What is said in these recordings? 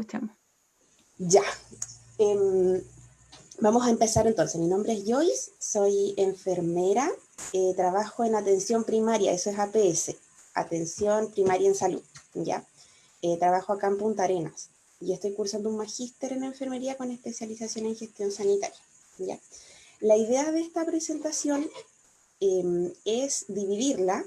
escuchamos. Ya. Vamos a empezar entonces. Mi nombre es Joyce, soy enfermera, trabajo en atención primaria, eso es APS, atención primaria en salud, ¿ya? Trabajo acá en Punta Arenas y estoy cursando un magíster en enfermería con especialización en gestión sanitaria, ¿ya? La idea de esta presentación es dividirla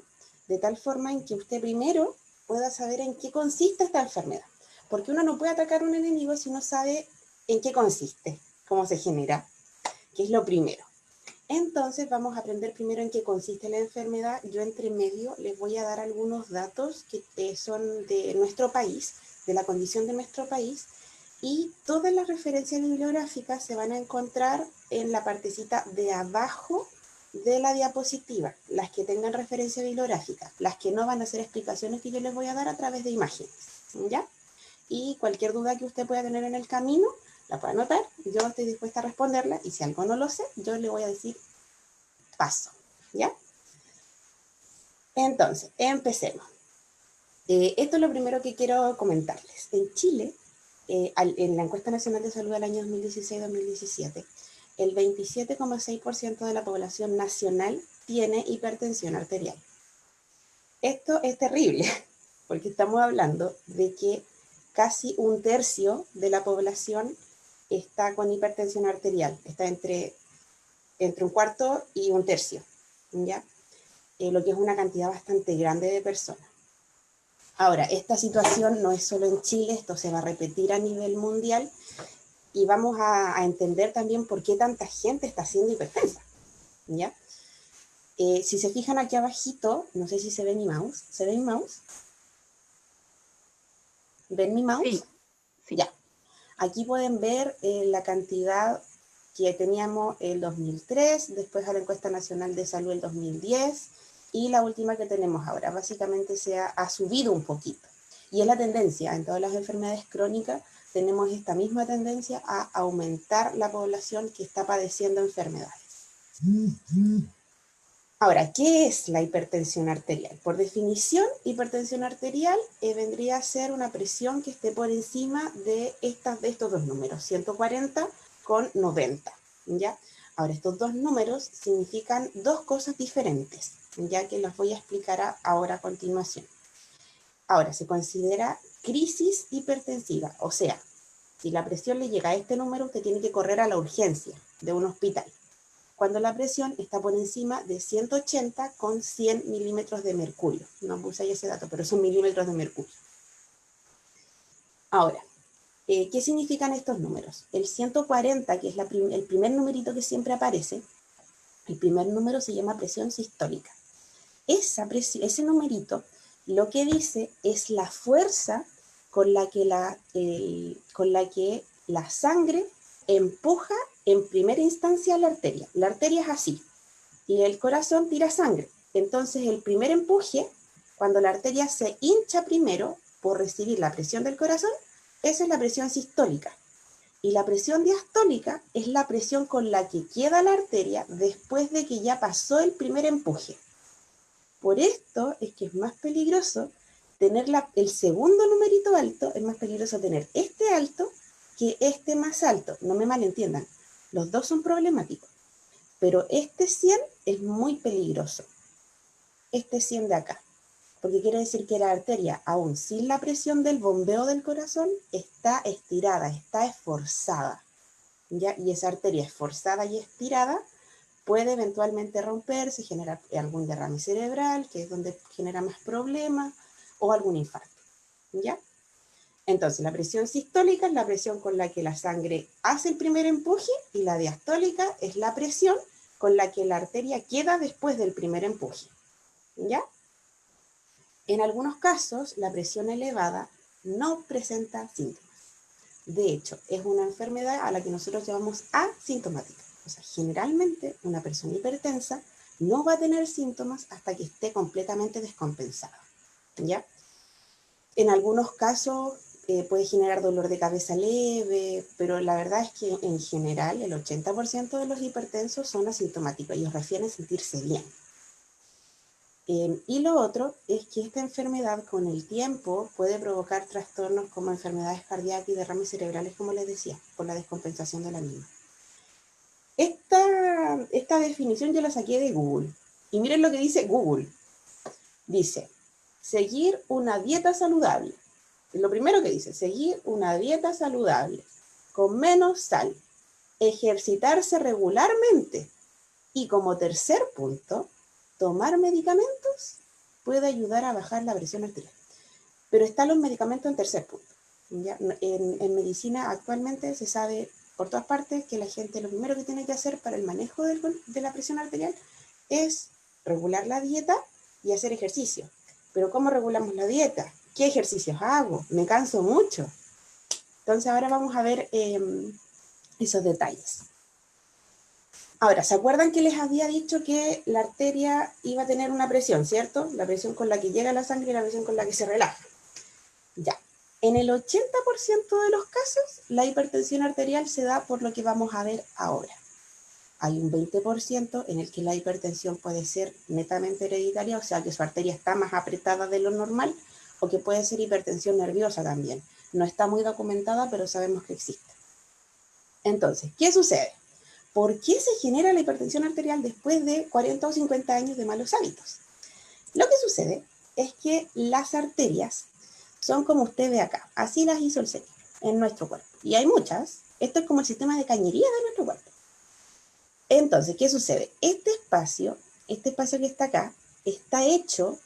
de tal forma en que usted primero pueda saber en qué consiste esta enfermedad, porque uno no puede atacar a un enemigo si no sabe en qué consiste, cómo se genera, que es lo primero. Entonces vamos a aprender primero en qué consiste la enfermedad. Yo entre medio les voy a dar algunos datos que son de nuestro país, de la condición de nuestro país, y todas las referencias bibliográficas se van a encontrar en la partecita de abajo de la diapositiva, las que tengan referencia bibliográfica, las que no van a ser explicaciones que yo les voy a dar a través de imágenes, ¿ya? Y cualquier duda que usted pueda tener en el camino, la puede anotar, yo estoy dispuesta a responderla, y si algo no lo sé, yo le voy a decir paso, ¿ya? Entonces, empecemos. Esto es lo primero que quiero comentarles. En Chile, en la encuesta nacional de salud del año 2016-2017, el 27,6% de la población nacional tiene hipertensión arterial. Esto es terrible, porque estamos hablando de que casi un tercio de la población está con hipertensión arterial, está entre un cuarto y un tercio, ¿ya? Lo que es una cantidad bastante grande de personas. Ahora, esta situación no es solo en Chile, esto se va a repetir a nivel mundial, y vamos a entender también por qué tanta gente está siendo hipertensa, ¿ya? Si se fijan aquí abajito, no sé si se ve mi mouse, ¿se ve mi mouse? ¿Ven mi mouse? Sí, sí. Ya. Aquí pueden ver la cantidad que teníamos el 2003, después a la encuesta nacional de salud el 2010, y la última que tenemos ahora. Básicamente ha subido un poquito. Y es la tendencia, en todas las enfermedades crónicas tenemos esta misma tendencia a aumentar la población que está padeciendo enfermedades. Ahora, ¿qué es la hipertensión arterial? Por definición, hipertensión arterial vendría a ser una presión que esté por encima de estos dos números, 140 con 90, ¿ya? Ahora, estos dos números significan dos cosas diferentes, ya que las voy a explicar ahora a continuación. Ahora, se considera crisis hipertensiva, o sea, si la presión le llega a este número, usted tiene que correr a la urgencia de un hospital, cuando la presión está por encima de 180 con 100 milímetros de mercurio. No puse ahí ese dato, pero son milímetros de mercurio. Ahora, ¿qué significan estos números? El 140, que es el primer numerito que siempre aparece, el primer número se llama presión sistólica. Ese numerito lo que dice es la fuerza con la que la sangre empuja en primera instancia la arteria. La arteria es así, y el corazón tira sangre. Entonces el primer empuje, cuando la arteria se hincha primero por recibir la presión del corazón, esa es la presión sistólica. Y la presión diastólica es la presión con la que queda la arteria después de que ya pasó el primer empuje. Por esto es que es más peligroso tener el segundo numerito alto, es más peligroso tener este alto que este más alto. No me malentiendan, los dos son problemáticos. Pero este 100 es muy peligroso, este 100 de acá, porque quiere decir que la arteria, aún sin la presión del bombeo del corazón, está estirada, está esforzada, ¿ya? Y esa arteria esforzada y estirada puede eventualmente romperse, generar algún derrame cerebral, que es donde genera más problemas, o algún infarto, ¿ya? Entonces, la presión sistólica es la presión con la que la sangre hace el primer empuje, y la diastólica es la presión con la que la arteria queda después del primer empuje, ¿ya? En algunos casos, la presión elevada no presenta síntomas. De hecho, es una enfermedad a la que nosotros llamamos asintomática. O sea, generalmente una persona hipertensa no va a tener síntomas hasta que esté completamente descompensada, ¿ya? En algunos casos puede generar dolor de cabeza leve, pero la verdad es que en general el 80% de los hipertensos son asintomáticos. Ellos refieren sentirse bien. Y lo otro es que esta enfermedad con el tiempo puede provocar trastornos como enfermedades cardíacas y derrames cerebrales, como les decía, por la descompensación de la misma. Esta definición yo la saqué de Google. Y miren lo que dice Google. Dice, seguir una dieta saludable. Es lo primero que dice, seguir una dieta saludable, con menos sal, ejercitarse regularmente. Y como tercer punto, tomar medicamentos puede ayudar a bajar la presión arterial. Pero están los medicamentos en tercer punto. ¿Ya? En medicina actualmente se sabe por todas partes que la gente lo primero que tiene que hacer para el manejo de la presión arterial es regular la dieta y hacer ejercicio. Pero ¿cómo regulamos la dieta? ¿Qué ejercicios hago? Me canso mucho. Entonces ahora vamos a ver esos detalles. Ahora, ¿se acuerdan que les había dicho que la arteria iba a tener una presión, ¿cierto? La presión con la que llega la sangre y la presión con la que se relaja. Ya. En el 80% de los casos, la hipertensión arterial se da por lo que vamos a ver ahora. Hay un 20% en el que la hipertensión puede ser netamente hereditaria, o sea que su arteria está más apretada de lo normal, o que puede ser hipertensión nerviosa también. No está muy documentada, pero sabemos que existe. Entonces, ¿qué sucede? ¿Por qué se genera la hipertensión arterial después de 40 o 50 años de malos hábitos? Lo que sucede es que las arterias son como usted ve acá, así las hizo el Señor en nuestro cuerpo. Y hay muchas, esto es como el sistema de cañería de nuestro cuerpo. Entonces, ¿qué sucede? Este espacio que está acá, está hecho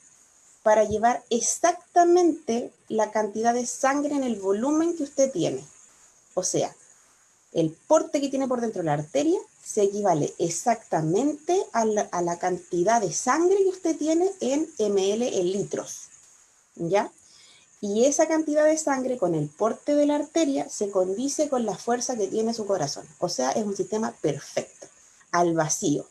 para llevar exactamente la cantidad de sangre en el volumen que usted tiene. O sea, el porte que tiene por dentro la arteria se equivale exactamente a la cantidad de sangre que usted tiene en ml, en litros, ¿ya? Y esa cantidad de sangre con el porte de la arteria se condice con la fuerza que tiene su corazón. O sea, es un sistema perfecto, al vacío,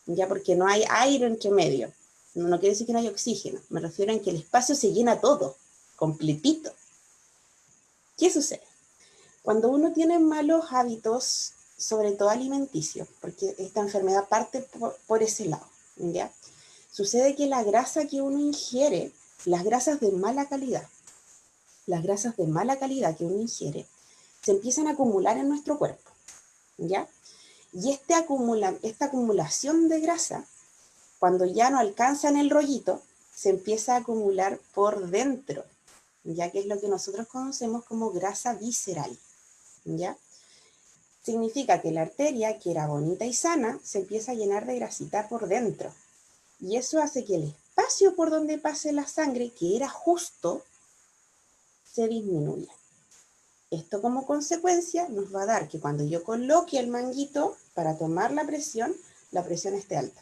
¿ya? Porque no hay aire entre medio. No quiere decir que no haya oxígeno, me refiero a que el espacio se llena todo, completito. ¿Qué sucede? Cuando uno tiene malos hábitos, sobre todo alimenticios, porque esta enfermedad parte por ese lado, ¿ya? Sucede que la grasa que uno ingiere, las grasas de mala calidad que uno ingiere, se empiezan a acumular en nuestro cuerpo, ¿ya? Y esta acumulación de grasa, cuando ya no alcanzan el rollito, se empieza a acumular por dentro, ya que es lo que nosotros conocemos como grasa visceral, ¿ya? Significa que la arteria, que era bonita y sana, se empieza a llenar de grasita por dentro. Y eso hace que el espacio por donde pase la sangre, que era justo, se disminuya. Esto como consecuencia nos va a dar que cuando yo coloque el manguito para tomar la presión esté alta.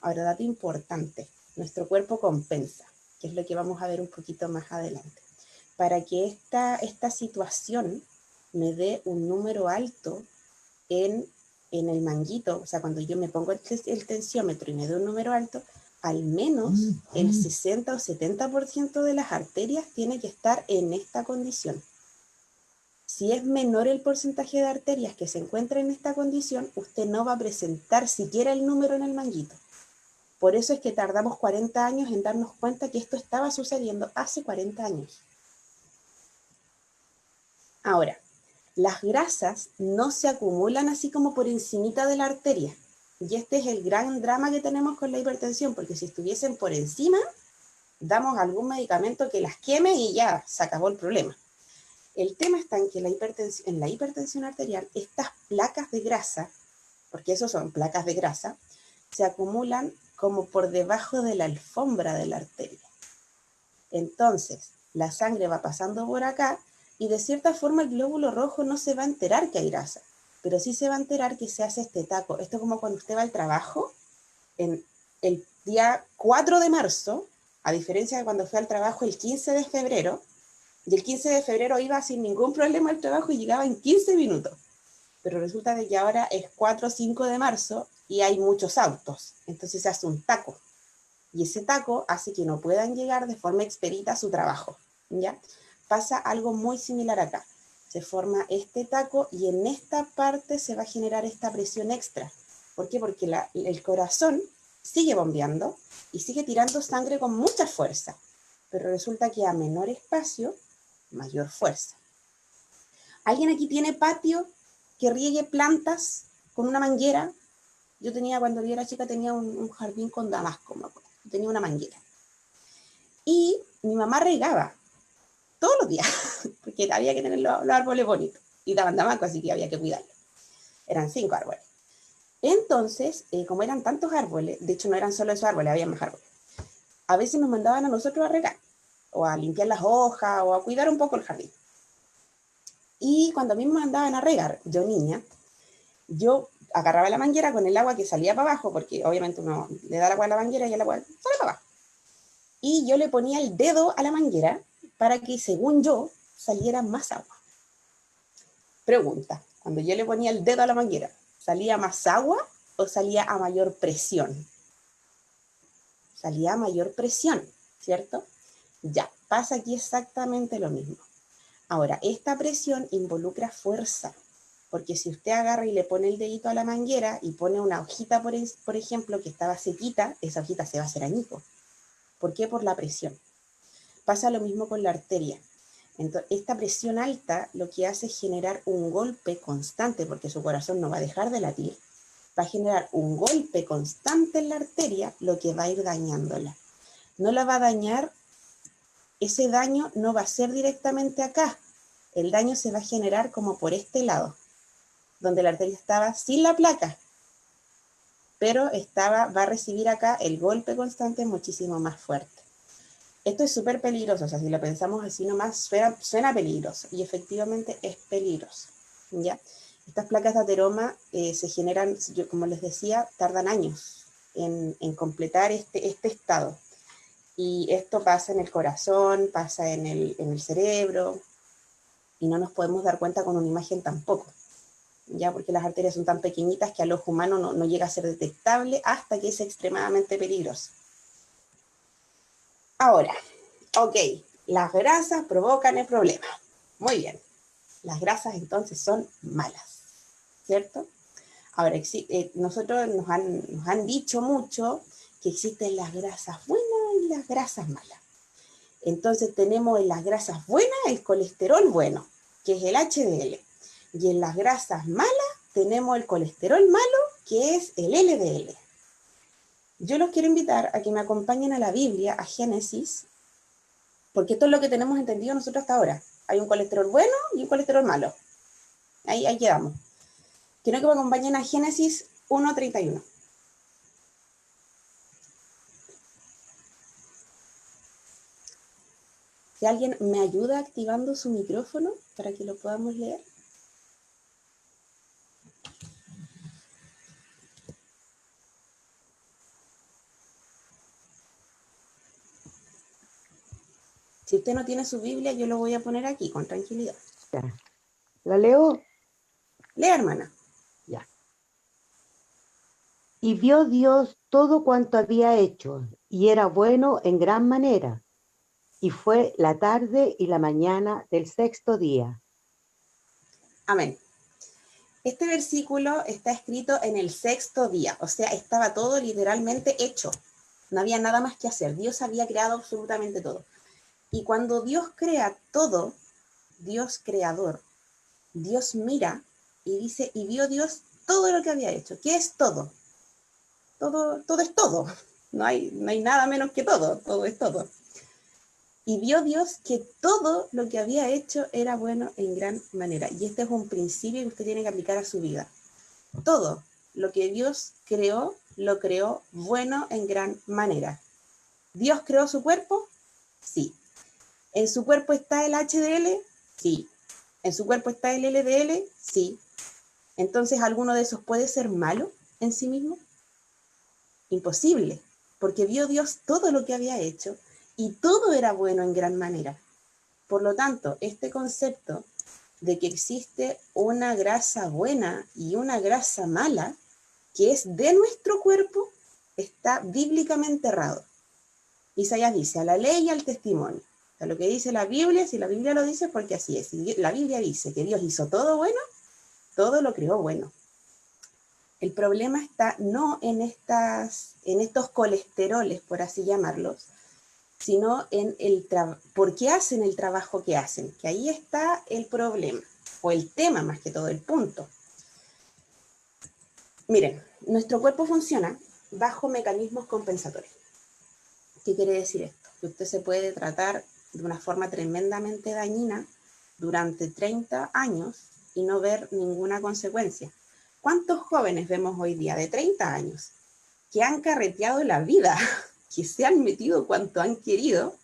Ahora, dato importante, nuestro cuerpo compensa, que es lo que vamos a ver un poquito más adelante. Para que esta situación me dé un número alto en el manguito, o sea, cuando yo me pongo el tensiómetro y me dé un número alto, al menos el 60 o 70% de las arterias tiene que estar en esta condición. Si es menor el porcentaje de arterias que se encuentra en esta condición, usted no va a presentar siquiera el número en el manguito. Por eso es que tardamos 40 años en darnos cuenta que esto estaba sucediendo hace 40 años. Ahora, las grasas no se acumulan así como por encimita de la arteria. Y este es el gran drama que tenemos con la hipertensión, porque si estuviesen por encima, damos algún medicamento que las queme y ya, se acabó el problema. El tema está en que en la hipertensión arterial, estas placas de grasa, porque eso son placas de grasa, se acumulan como por debajo de la alfombra de la arteria. Entonces, la sangre va pasando por acá y de cierta forma el glóbulo rojo no se va a enterar que hay grasa, pero sí se va a enterar que se hace este taco. Esto es como cuando usted va al trabajo en el día 4 de marzo, a diferencia de cuando fue al trabajo el 15 de febrero, y el 15 de febrero iba sin ningún problema al trabajo y llegaba en 15 minutos. Pero resulta de que ahora es 4 o 5 de marzo y hay muchos autos, entonces se hace un taco. Y ese taco hace que no puedan llegar de forma expedita a su trabajo, ¿ya? Pasa algo muy similar acá. Se forma este taco y en esta parte se va a generar esta presión extra. ¿Por qué? Porque el corazón sigue bombeando y sigue tirando sangre con mucha fuerza, pero resulta que a menor espacio, mayor fuerza. ¿Alguien aquí tiene patio que riegue plantas con una manguera? Yo tenía, cuando yo era chica, tenía un jardín con damasco, me acuerdo. Tenía una manguera. Y mi mamá regaba todos los días, porque había que tener los árboles bonitos. Y daban damasco, así que había que cuidarlos. Eran 5 árboles. Entonces, como eran tantos árboles, de hecho no eran solo esos árboles, había más árboles. A veces nos mandaban a nosotros a regar, o a limpiar las hojas, o a cuidar un poco el jardín. Y cuando a mí me mandaban a regar, yo niña, yo agarraba la manguera con el agua que salía para abajo, porque obviamente uno le da el agua a la manguera y el agua sale para abajo. Y yo le ponía el dedo a la manguera para que, según yo, saliera más agua. Pregunta, cuando yo le ponía el dedo a la manguera, ¿salía más agua o salía a mayor presión? Salía a mayor presión, ¿cierto? Ya, pasa aquí exactamente lo mismo. Ahora, esta presión involucra fuerza, porque si usted agarra y le pone el dedito a la manguera y pone una hojita, por ejemplo, que estaba sequita, esa hojita se va a hacer añico. ¿Por qué? Por la presión. Pasa lo mismo con la arteria. Entonces, esta presión alta lo que hace es generar un golpe constante, porque su corazón no va a dejar de latir, va a generar un golpe constante en la arteria, lo que va a ir dañándola. No la va a dañar, ese daño no va a ser directamente acá, el daño se va a generar como por este lado, donde la arteria estaba sin la placa, pero va a recibir acá el golpe constante muchísimo más fuerte. Esto es súper peligroso, o sea, si lo pensamos así nomás, suena peligroso, y efectivamente es peligroso, ¿ya? Estas placas de ateroma se generan, como les decía, tardan años en completar este estado. Y esto pasa en el corazón, pasa en el cerebro, y no nos podemos dar cuenta con una imagen tampoco, ya porque las arterias son tan pequeñitas que al ojo humano no llega a ser detectable hasta que es extremadamente peligroso. Ahora, ok, las grasas provocan el problema. Muy bien, las grasas entonces son malas, ¿cierto? Ahora, nosotros nos han dicho mucho que existen las grasas buenas y las grasas malas. Entonces tenemos en las grasas buenas el colesterol bueno, que es el HDL. Y en las grasas malas tenemos el colesterol malo, que es el LDL. Yo los quiero invitar a que me acompañen a la Biblia, a Génesis, porque esto es lo que tenemos entendido nosotros hasta ahora. Hay un colesterol bueno y un colesterol malo. Ahí quedamos. Quiero que me acompañen a Génesis 1:31. Si alguien me ayuda activando su micrófono para que lo podamos leer. Si usted no tiene su Biblia, yo lo voy a poner aquí con tranquilidad. Ya. ¿La leo? Lea, hermana. Ya. Y vio Dios todo cuanto había hecho, y era bueno en gran manera. Y fue la tarde y la mañana del sexto día. Amén. Este versículo está escrito en el sexto día, o sea, estaba todo literalmente hecho. No había nada más que hacer. Dios había creado absolutamente todo. Y cuando Dios crea todo, Dios creador, Dios mira y dice, y vio Dios todo lo que había hecho. ¿Qué es todo? Todo es todo. No hay nada menos que todo es todo. Y vio Dios que todo lo que había hecho era bueno en gran manera. Y este es un principio que usted tiene que aplicar a su vida. Todo lo que Dios creó, lo creó bueno en gran manera. ¿Dios creó su cuerpo? Sí. ¿En su cuerpo está el HDL? Sí. ¿En su cuerpo está el LDL? Sí. Entonces, ¿alguno de esos puede ser malo en sí mismo? Imposible, porque vio Dios todo lo que había hecho y todo era bueno en gran manera. Por lo tanto, este concepto de que existe una grasa buena y una grasa mala, que es de nuestro cuerpo, está bíblicamente errado. Isaías dice, a la ley y al testimonio. O sea, lo que dice la Biblia, si la Biblia lo dice, porque así es. Si la Biblia dice que Dios hizo todo bueno, todo lo creó bueno. El problema está no en estos colesteroles, por así llamarlos, sino en por qué hacen el trabajo que hacen, que ahí está el problema, o el tema más que todo, el punto. Miren, nuestro cuerpo funciona bajo mecanismos compensatorios. ¿Qué quiere decir esto? Que usted se puede tratar de una forma tremendamente dañina durante 30 años y no ver ninguna consecuencia. ¿Cuántos jóvenes vemos hoy día de 30 años que han carreteado la vida, que se han metido cuanto han querido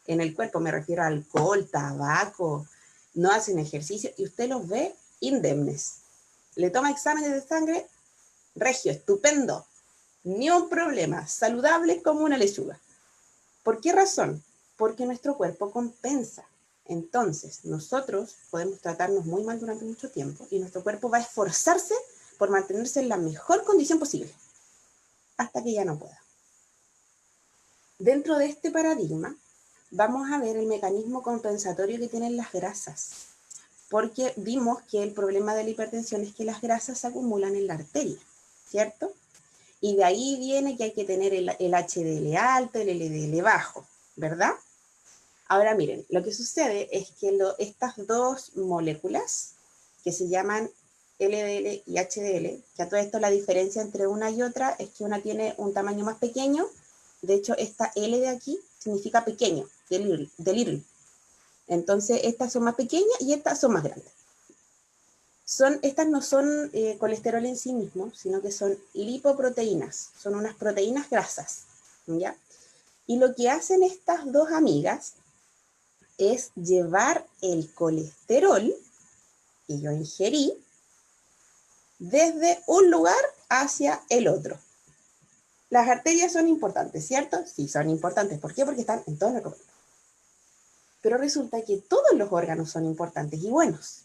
en el cuerpo? Me refiero a alcohol, tabaco, no hacen ejercicio y usted los ve indemnes. Le toma exámenes de sangre, regio, estupendo, ni un problema, saludable como una lechuga. ¿Por qué razón? Porque nuestro cuerpo compensa. Entonces, nosotros podemos tratarnos muy mal durante mucho tiempo y nuestro cuerpo va a esforzarse por mantenerse en la mejor condición posible, hasta que ya no pueda. Dentro de este paradigma, vamos a ver el mecanismo compensatorio que tienen las grasas, porque vimos que el problema de la hipertensión es que las grasas se acumulan en la arteria, ¿cierto? Y de ahí viene que hay que tener el HDL alto, el LDL bajo, ¿verdad? Ahora miren, lo que sucede es que estas dos moléculas, que se llaman LDL y HDL, que a todo esto la diferencia entre una y otra es que una tiene un tamaño más pequeño. De hecho, esta L de aquí significa pequeño, de little. Entonces, estas son más pequeñas y estas son más grandes. Estas no son colesterol en sí mismo, sino que son lipoproteínas, son unas proteínas grasas, ¿ya? Y lo que hacen estas dos amigas es llevar el colesterol que yo ingerí desde un lugar hacia el otro. Las arterias son importantes, ¿cierto? Sí, son importantes. ¿Por qué? Porque están en todos los órganos. Pero resulta que todos los órganos son importantes y buenos.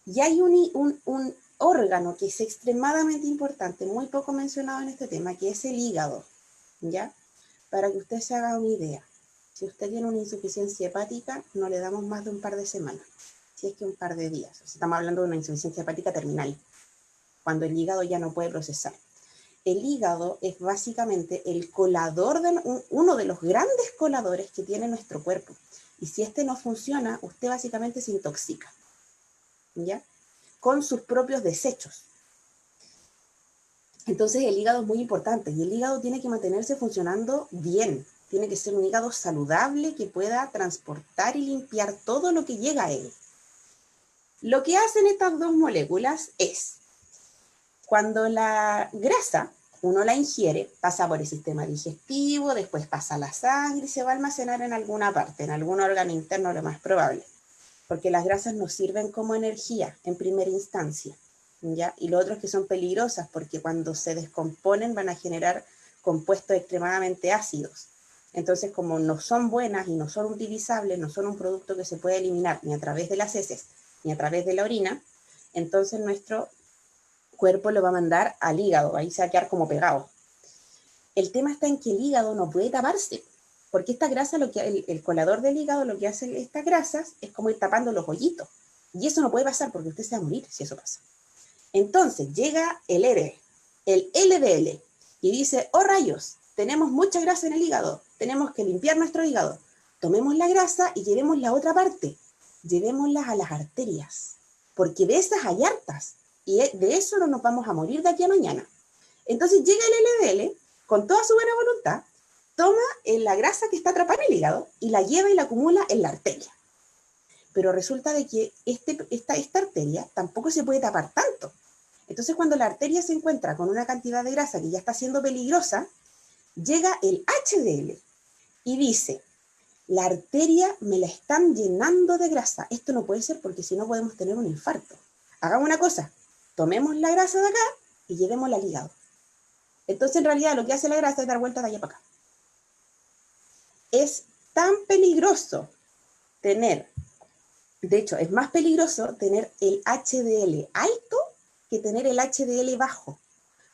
Y hay un órgano que es extremadamente importante, muy poco mencionado en este tema, que es el hígado, ¿ya? Para que usted se haga una idea. Si usted tiene una insuficiencia hepática, no le damos más de un par de semanas, si es que un par de días. O sea, estamos hablando de una insuficiencia hepática terminal, cuando el hígado ya no puede procesar. El hígado es básicamente el colador, uno de los grandes coladores que tiene nuestro cuerpo. Y si este no funciona, usted básicamente se intoxica, ¿ya? Con sus propios desechos. Entonces el hígado es muy importante y el hígado tiene que mantenerse funcionando bien. Tiene que ser un hígado saludable que pueda transportar y limpiar todo lo que llega a él. Lo que hacen estas dos moléculas es, cuando la grasa uno la ingiere, pasa por el sistema digestivo, después pasa a la sangre y se va a almacenar en alguna parte, en algún órgano interno lo más probable. Porque las grasas nos sirven como energía en primera instancia, ¿ya? Y lo otro es que son peligrosas porque cuando se descomponen van a generar compuestos extremadamente ácidos. Entonces, como no son buenas y no son utilizables, no son un producto que se puede eliminar ni a través de las heces ni a través de la orina, entonces nuestro cuerpo lo va a mandar al hígado, ahí se va a quedar como pegado. El tema está en que el hígado no puede taparse, porque esta grasa, el colador del hígado, lo que hace estas grasas es como ir tapando los hoyitos. Y eso no puede pasar porque usted se va a morir si eso pasa. Entonces llega el LDL, y dice, oh rayos, tenemos mucha grasa en el hígado, tenemos que limpiar nuestro hígado. Tomemos la grasa y llevémosla a otra parte, llevémosla a las arterias, porque de esas hay hartas, y de eso no nos vamos a morir de aquí a mañana. Entonces llega el LDL, con toda su buena voluntad, toma la grasa que está atrapada en el hígado y la lleva y la acumula en la arteria. Pero resulta de que esta arteria tampoco se puede tapar tanto. Entonces cuando la arteria se encuentra con una cantidad de grasa que ya está siendo peligrosa, llega el HDL y dice, la arteria me la están llenando de grasa. Esto no puede ser porque si no podemos tener un infarto. Hagamos una cosa, tomemos la grasa de acá y llevémosla al hígado. Entonces, en realidad, lo que hace la grasa es dar vueltas de allá para acá. Es tan peligroso tener, de hecho, es más peligroso tener el HDL alto que tener el HDL bajo.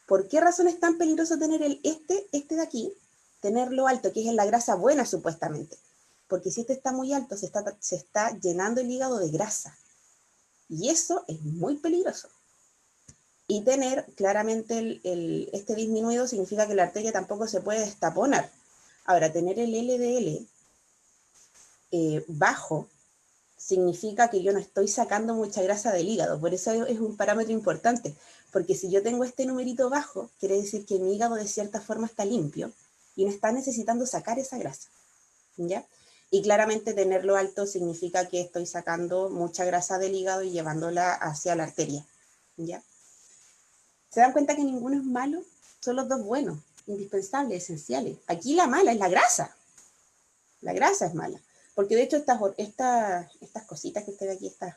¿Por qué razón es tan peligroso tener este de aquí, tenerlo alto, que es en la grasa buena supuestamente? Porque si este está muy alto, se está llenando el hígado de grasa. Y eso es muy peligroso. Y tener claramente este disminuido significa que la arteria tampoco se puede destaponar. Ahora, tener el LDL bajo significa que yo no estoy sacando mucha grasa del hígado. Por eso es un parámetro importante. Porque si yo tengo este numerito bajo, quiere decir que mi hígado de cierta forma está limpio y no está necesitando sacar esa grasa. ¿Ya? Y claramente tenerlo alto significa que estoy sacando mucha grasa del hígado y llevándola hacia la arteria. ¿Ya? ¿Se dan cuenta que ninguno es malo? Son los dos buenos, indispensables, esenciales. Aquí la mala es la grasa. La grasa es mala. Porque de hecho estas cositas que ustedes aquí, estas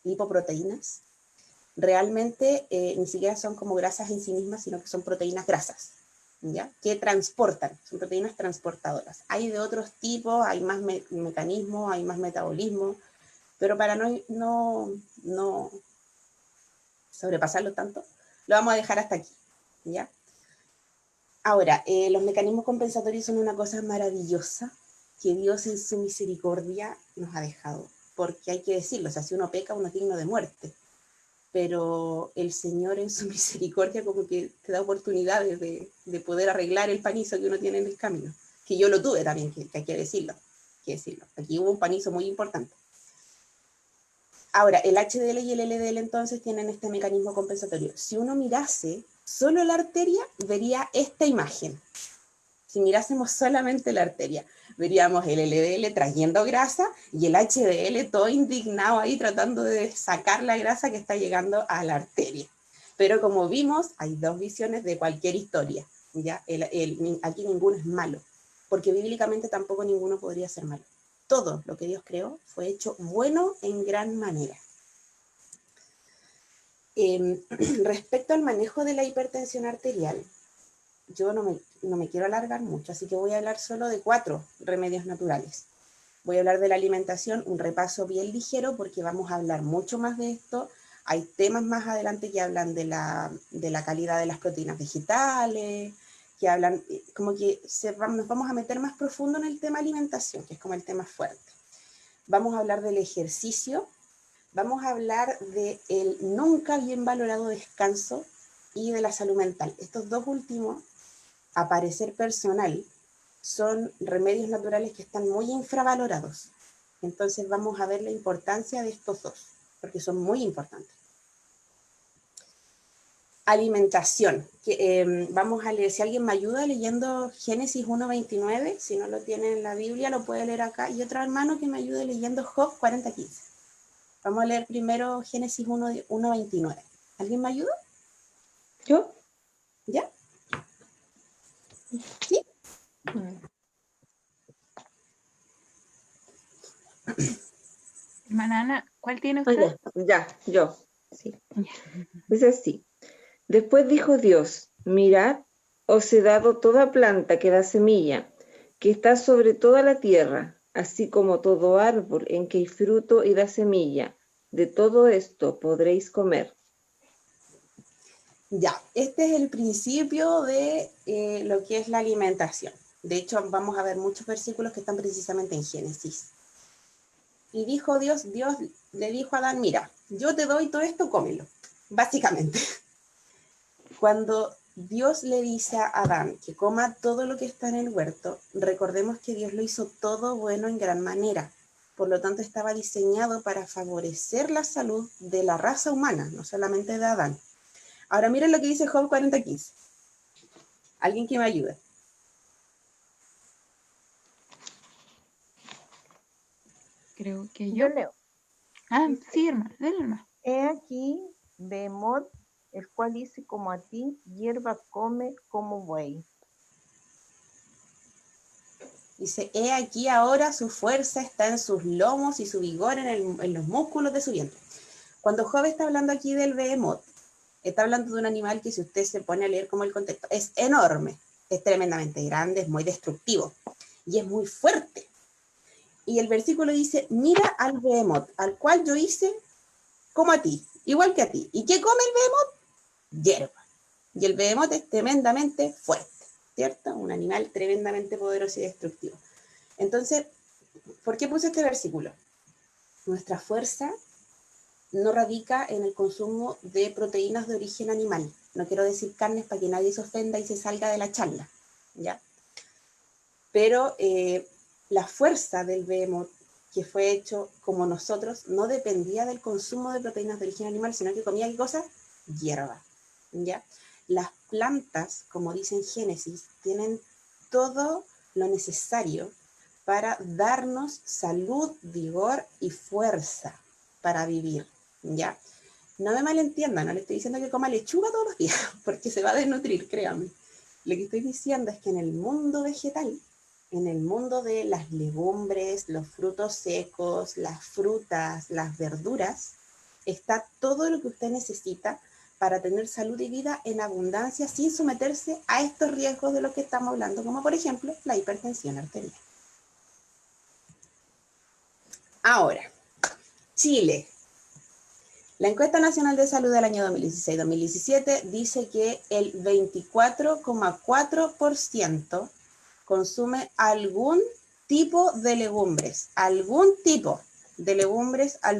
lipoproteínas, realmente ni siquiera son como grasas en sí mismas, sino que son proteínas grasas, ¿ya? Que transportan, son proteínas transportadoras. Hay de otros tipos, hay más mecanismos, hay más metabolismo, pero para no sobrepasarlo tanto, lo vamos a dejar hasta aquí, ¿ya? Ahora, los mecanismos compensatorios son una cosa maravillosa que Dios en su misericordia nos ha dejado, porque hay que decirlo, o sea, si uno peca, uno es digno de muerte, pero el Señor en su misericordia como que te da oportunidades de poder arreglar el panizo que uno tiene en el camino, que yo lo tuve también, que hay que decirlo, aquí hubo un panizo muy importante. Ahora, el HDL y el LDL entonces tienen este mecanismo compensatorio. Si uno mirase solo la arteria, vería esta imagen. Si mirásemos solamente la arteria, veríamos el LDL trayendo grasa y el HDL todo indignado ahí tratando de sacar la grasa que está llegando a la arteria. Pero como vimos, hay dos visiones de cualquier historia. ¿Ya? Aquí ninguno es malo, porque bíblicamente tampoco ninguno podría ser malo. Todo lo que Dios creó fue hecho bueno en gran manera. Respecto al manejo de la hipertensión arterial, yo no me quiero alargar mucho, así que voy a hablar solo de 4 remedios naturales. Voy a hablar de la alimentación, un repaso bien ligero, porque vamos a hablar mucho más de esto. Hay temas más adelante que hablan de la calidad de las proteínas vegetales, que hablan, como que nos vamos a meter más profundo en el tema alimentación, que es como el tema fuerte. Vamos a hablar del ejercicio, vamos a hablar del nunca bien valorado descanso y de la salud mental. Estos dos últimos, a parecer personal, son remedios naturales que están muy infravalorados. Entonces vamos a ver la importancia de estos dos, porque son muy importantes. Alimentación. Vamos a leer, si alguien me ayuda leyendo Génesis 1:29, si no lo tiene en la Biblia, lo puede leer acá. Y otro hermano que me ayude leyendo Job 40:15. Vamos a leer primero Génesis 1:29. ¿Alguien me ayuda? ¿Yo? ¿Ya? ¿Sí? Hermana Ana, ¿cuál tiene usted? Yo. Sí. Es así. Después dijo Dios, mirad, os he dado toda planta que da semilla, que está sobre toda la tierra, así como todo árbol en que hay fruto y da semilla. De todo esto podréis comer. Ya, este es el principio de lo que es la alimentación. De hecho, vamos a ver muchos versículos que están precisamente en Génesis. Y dijo Dios le dijo a Adán, mira, yo te doy todo esto, cómelo, básicamente. Cuando Dios le dice a Adán que coma todo lo que está en el huerto, recordemos que Dios lo hizo todo bueno en gran manera. Por lo tanto, estaba diseñado para favorecer la salud de la raza humana, no solamente de Adán. Ahora miren lo que dice Job 40:15. Alguien que me ayude. Creo que Yo yo. leo. Ah, Dice, sí, hermana, dale, hermana. he aquí Behemoth, el cual hice como a ti, hierba come como buey. Dice, he aquí ahora su fuerza está en sus lomos y su vigor en los músculos de su vientre. Cuando Job está hablando aquí del Behemoth, está hablando de un animal que si usted se pone a leer como el contexto, es enorme, es tremendamente grande, es muy destructivo y es muy fuerte. Y el versículo dice, mira al Behemoth, al cual yo hice como a ti, igual que a ti. ¿Y qué come el Behemoth? Hierba. Y el Behemoth es tremendamente fuerte, ¿cierto? Un animal tremendamente poderoso y destructivo. Entonces, ¿por qué puse este versículo? Nuestra fuerza no radica en el consumo de proteínas de origen animal. No quiero decir carnes para que nadie se ofenda y se salga de la charla, ¿ya? Pero la fuerza del Behemoth, que fue hecho como nosotros, no dependía del consumo de proteínas de origen animal, sino que comía, ¿qué cosa? Hierba, ¿ya? Las plantas, como dice en Génesis, tienen todo lo necesario para darnos salud, vigor y fuerza para vivir, ¿ya? No me malentiendan, no le estoy diciendo que coma lechuga todos los días, porque se va a desnutrir, créanme. Lo que estoy diciendo es que en el mundo vegetal, en el mundo de las legumbres, los frutos secos, las frutas, las verduras, está todo lo que usted necesita para tener salud y vida en abundancia sin someterse a estos riesgos de los que estamos hablando, como por ejemplo la hipertensión arterial. Ahora, Chile. La encuesta nacional de salud del año 2016-2017 dice que el 24,4% consume algún tipo de legumbres, al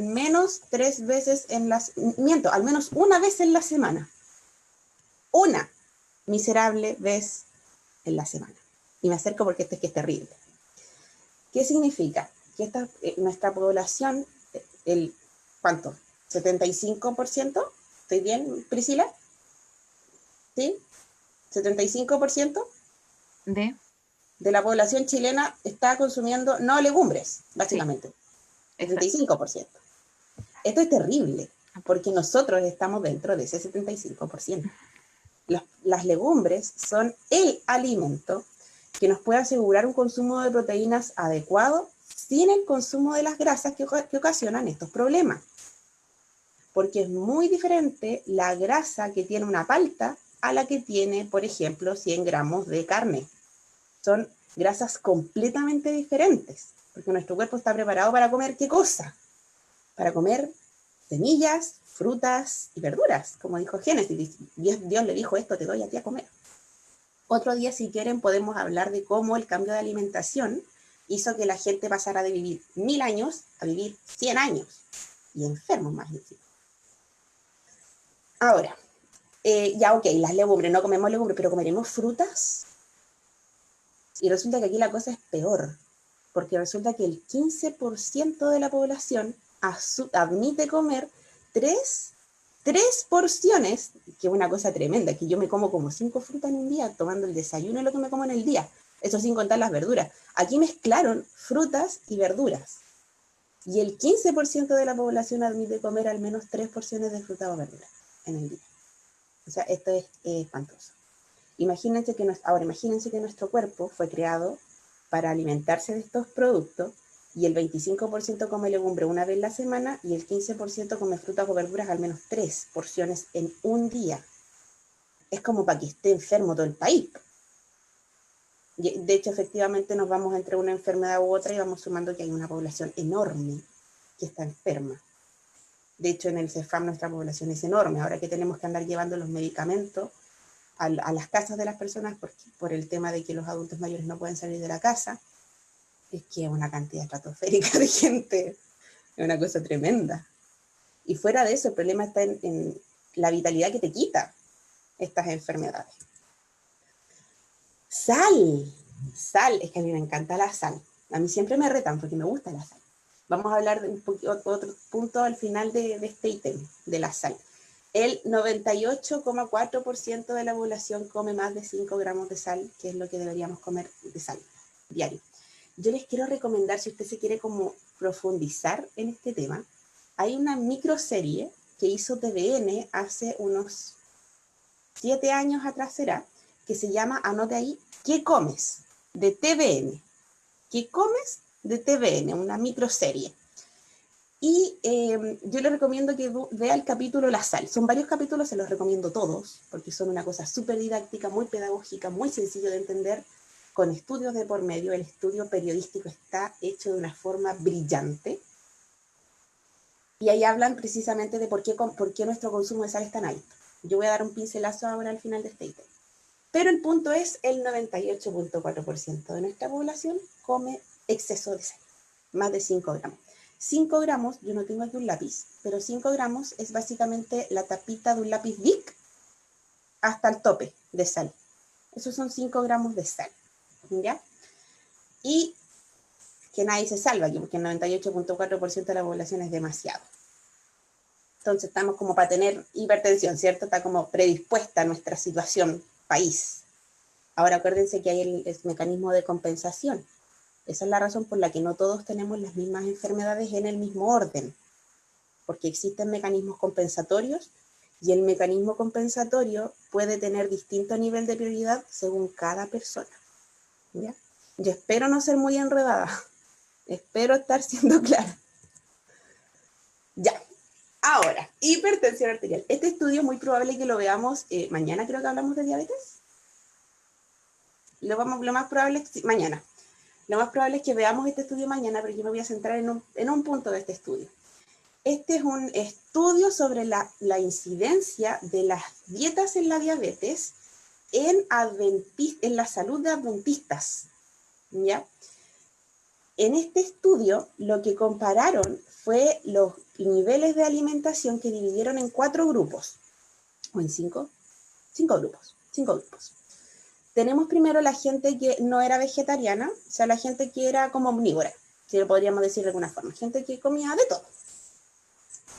menos 3 veces al menos una vez en la semana. Una miserable vez en la semana. Y me acerco porque esto es que es terrible. ¿Qué significa? Que nuestra población, ¿cuánto? ¿75%? ¿Estoy bien, Priscila? ¿Sí? ¿75%? De, De la población chilena está consumiendo no legumbres, básicamente. sí, exacto. 75%. Esto es terrible, porque nosotros estamos dentro de ese 75%. Las legumbres son el alimento que nos puede asegurar un consumo de proteínas adecuado sin el consumo de las grasas que ocasionan estos problemas. Porque es muy diferente la grasa que tiene una palta a la que tiene, por ejemplo, 100 gramos de carne. Son grasas completamente diferentes, porque nuestro cuerpo está preparado para comer ¿qué cosa? Para comer semillas, frutas y verduras, como dijo Génesis. Dios le dijo, esto te doy a ti a comer. Otro día, si quieren, podemos hablar de cómo el cambio de alimentación hizo que la gente pasara de vivir 1000 años a vivir 100 años, y enfermos más encima. Ahora, ya ok, las legumbres, no comemos legumbres, pero comeremos frutas. Y resulta que aquí la cosa es peor, porque resulta que el 15% de la población admite comer tres porciones, que es una cosa tremenda, que yo me como 5 frutas en un día, tomando el desayuno y lo que me como en el día, eso sin contar las verduras. Aquí mezclaron frutas y verduras, y el 15% de la población admite comer al menos 3 porciones de fruta o verdura en el día. O sea, esto es espantoso. Imagínense que nuestro cuerpo fue creado para alimentarse de estos productos y el 25% come legumbre una vez a la semana y el 15% come frutas o verduras al menos 3 porciones en un día. Es como para que esté enfermo todo el país. De hecho, efectivamente nos vamos entre una enfermedad u otra y vamos sumando que hay una población enorme que está enferma. De hecho, en el CEFAM nuestra población es enorme. Ahora que tenemos que andar llevando los medicamentos a las casas de las personas por el tema de que los adultos mayores no pueden salir de la casa, es que es una cantidad estratosférica de gente, es una cosa tremenda. Y fuera de eso, el problema está en la vitalidad que te quita estas enfermedades. Sal, es que a mí me encanta la sal. A mí siempre me retan porque me gusta la sal. Vamos a hablar de otro punto al final de este ítem, de la sal. El 98,4% de la población come más de 5 gramos de sal, que es lo que deberíamos comer de sal diario. Yo les quiero recomendar, si usted se quiere como profundizar en este tema, hay una microserie que hizo TVN hace unos 7 años atrás será, que se llama, anote ahí, ¿qué comes? De TVN. ¿Qué comes? De TVN, una microserie. Y yo le recomiendo que vea el capítulo La Sal. Son varios capítulos, se los recomiendo todos, porque son una cosa súper didáctica, muy pedagógica, muy sencillo de entender, con estudios de por medio. El estudio periodístico está hecho de una forma brillante. Y ahí hablan precisamente de por qué nuestro consumo de sal es tan alto. Yo voy a dar un pincelazo ahora al final de este ítem. Pero el punto es, el 98,4% de nuestra población come exceso de sal, más de 5 gramos. 5 gramos, yo no tengo aquí un lápiz, pero 5 gramos es básicamente la tapita de un lápiz Bic hasta el tope de sal. Esos son 5 gramos de sal, ¿ya? Y que nadie se salva aquí, porque el 98.4% de la población es demasiado. Entonces estamos como para tener hipertensión, ¿cierto? Está como predispuesta nuestra situación país. Ahora acuérdense que hay el mecanismo de compensación. Esa es la razón por la que no todos tenemos las mismas enfermedades en el mismo orden, porque existen mecanismos compensatorios y el mecanismo compensatorio puede tener distinto nivel de prioridad según cada persona, ¿ya? Yo espero no ser muy enredada, espero estar siendo clara. Ya, ahora, hipertensión arterial. Este estudio es muy probable que lo veamos mañana, creo que hablamos de diabetes. Lo más probable es mañana. Lo más probable es que veamos este estudio mañana, pero yo me voy a centrar en un punto de este estudio. Este es un estudio sobre la incidencia de las dietas en la diabetes en la salud de adventistas, ¿ya? En este estudio lo que compararon fue los niveles de alimentación que dividieron en 4 grupos, o en 5 grupos. Tenemos primero la gente que no era vegetariana, o sea, la gente que era como omnívora, si lo podríamos decir de alguna forma, gente que comía de todo.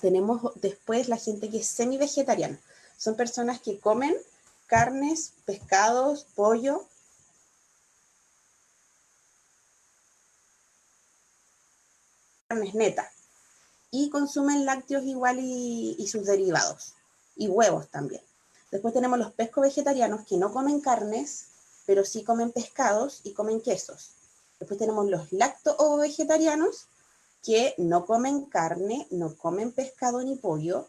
Tenemos después la gente que es semi-vegetariana, son personas que comen carnes, pescados, pollo, carnes netas, y consumen lácteos igual y sus derivados, y huevos también. Después tenemos los pesco-vegetarianos que no comen carnes, pero sí comen pescados y comen quesos. Después tenemos los lacto-ovo-vegetarianos que no comen carne, no comen pescado ni pollo,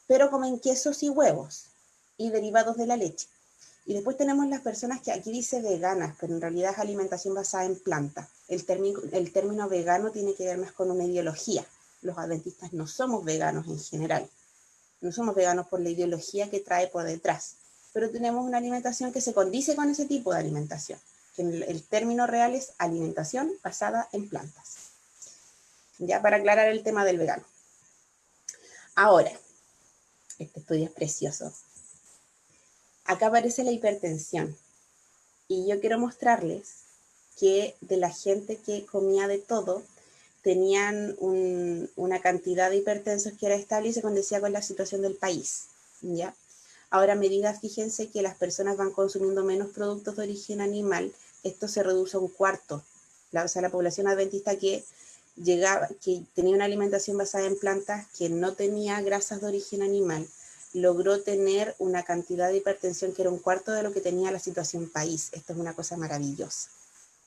pero comen quesos y huevos y derivados de la leche. Y después tenemos las personas que aquí dice veganas, pero en realidad es alimentación basada en planta. El término vegano tiene que ver más con una ideología. Los adventistas no somos veganos en general. No somos veganos por la ideología que trae por detrás, pero tenemos una alimentación que se condice con ese tipo de alimentación, que el término real es alimentación basada en plantas. Ya para aclarar el tema del vegano. Ahora, este estudio es precioso. Acá aparece la hipertensión y yo quiero mostrarles que de la gente que comía de todo, tenían una cantidad de hipertensos que era estable y se condecía con la situación del país, ¿ya? Ahora, a medida, fíjense que las personas van consumiendo menos productos de origen animal, esto se reduce a un cuarto. O sea, la población adventista que tenía una alimentación basada en plantas, que no tenía grasas de origen animal, logró tener una cantidad de hipertensión que era un cuarto de lo que tenía la situación país. Esto es una cosa maravillosa,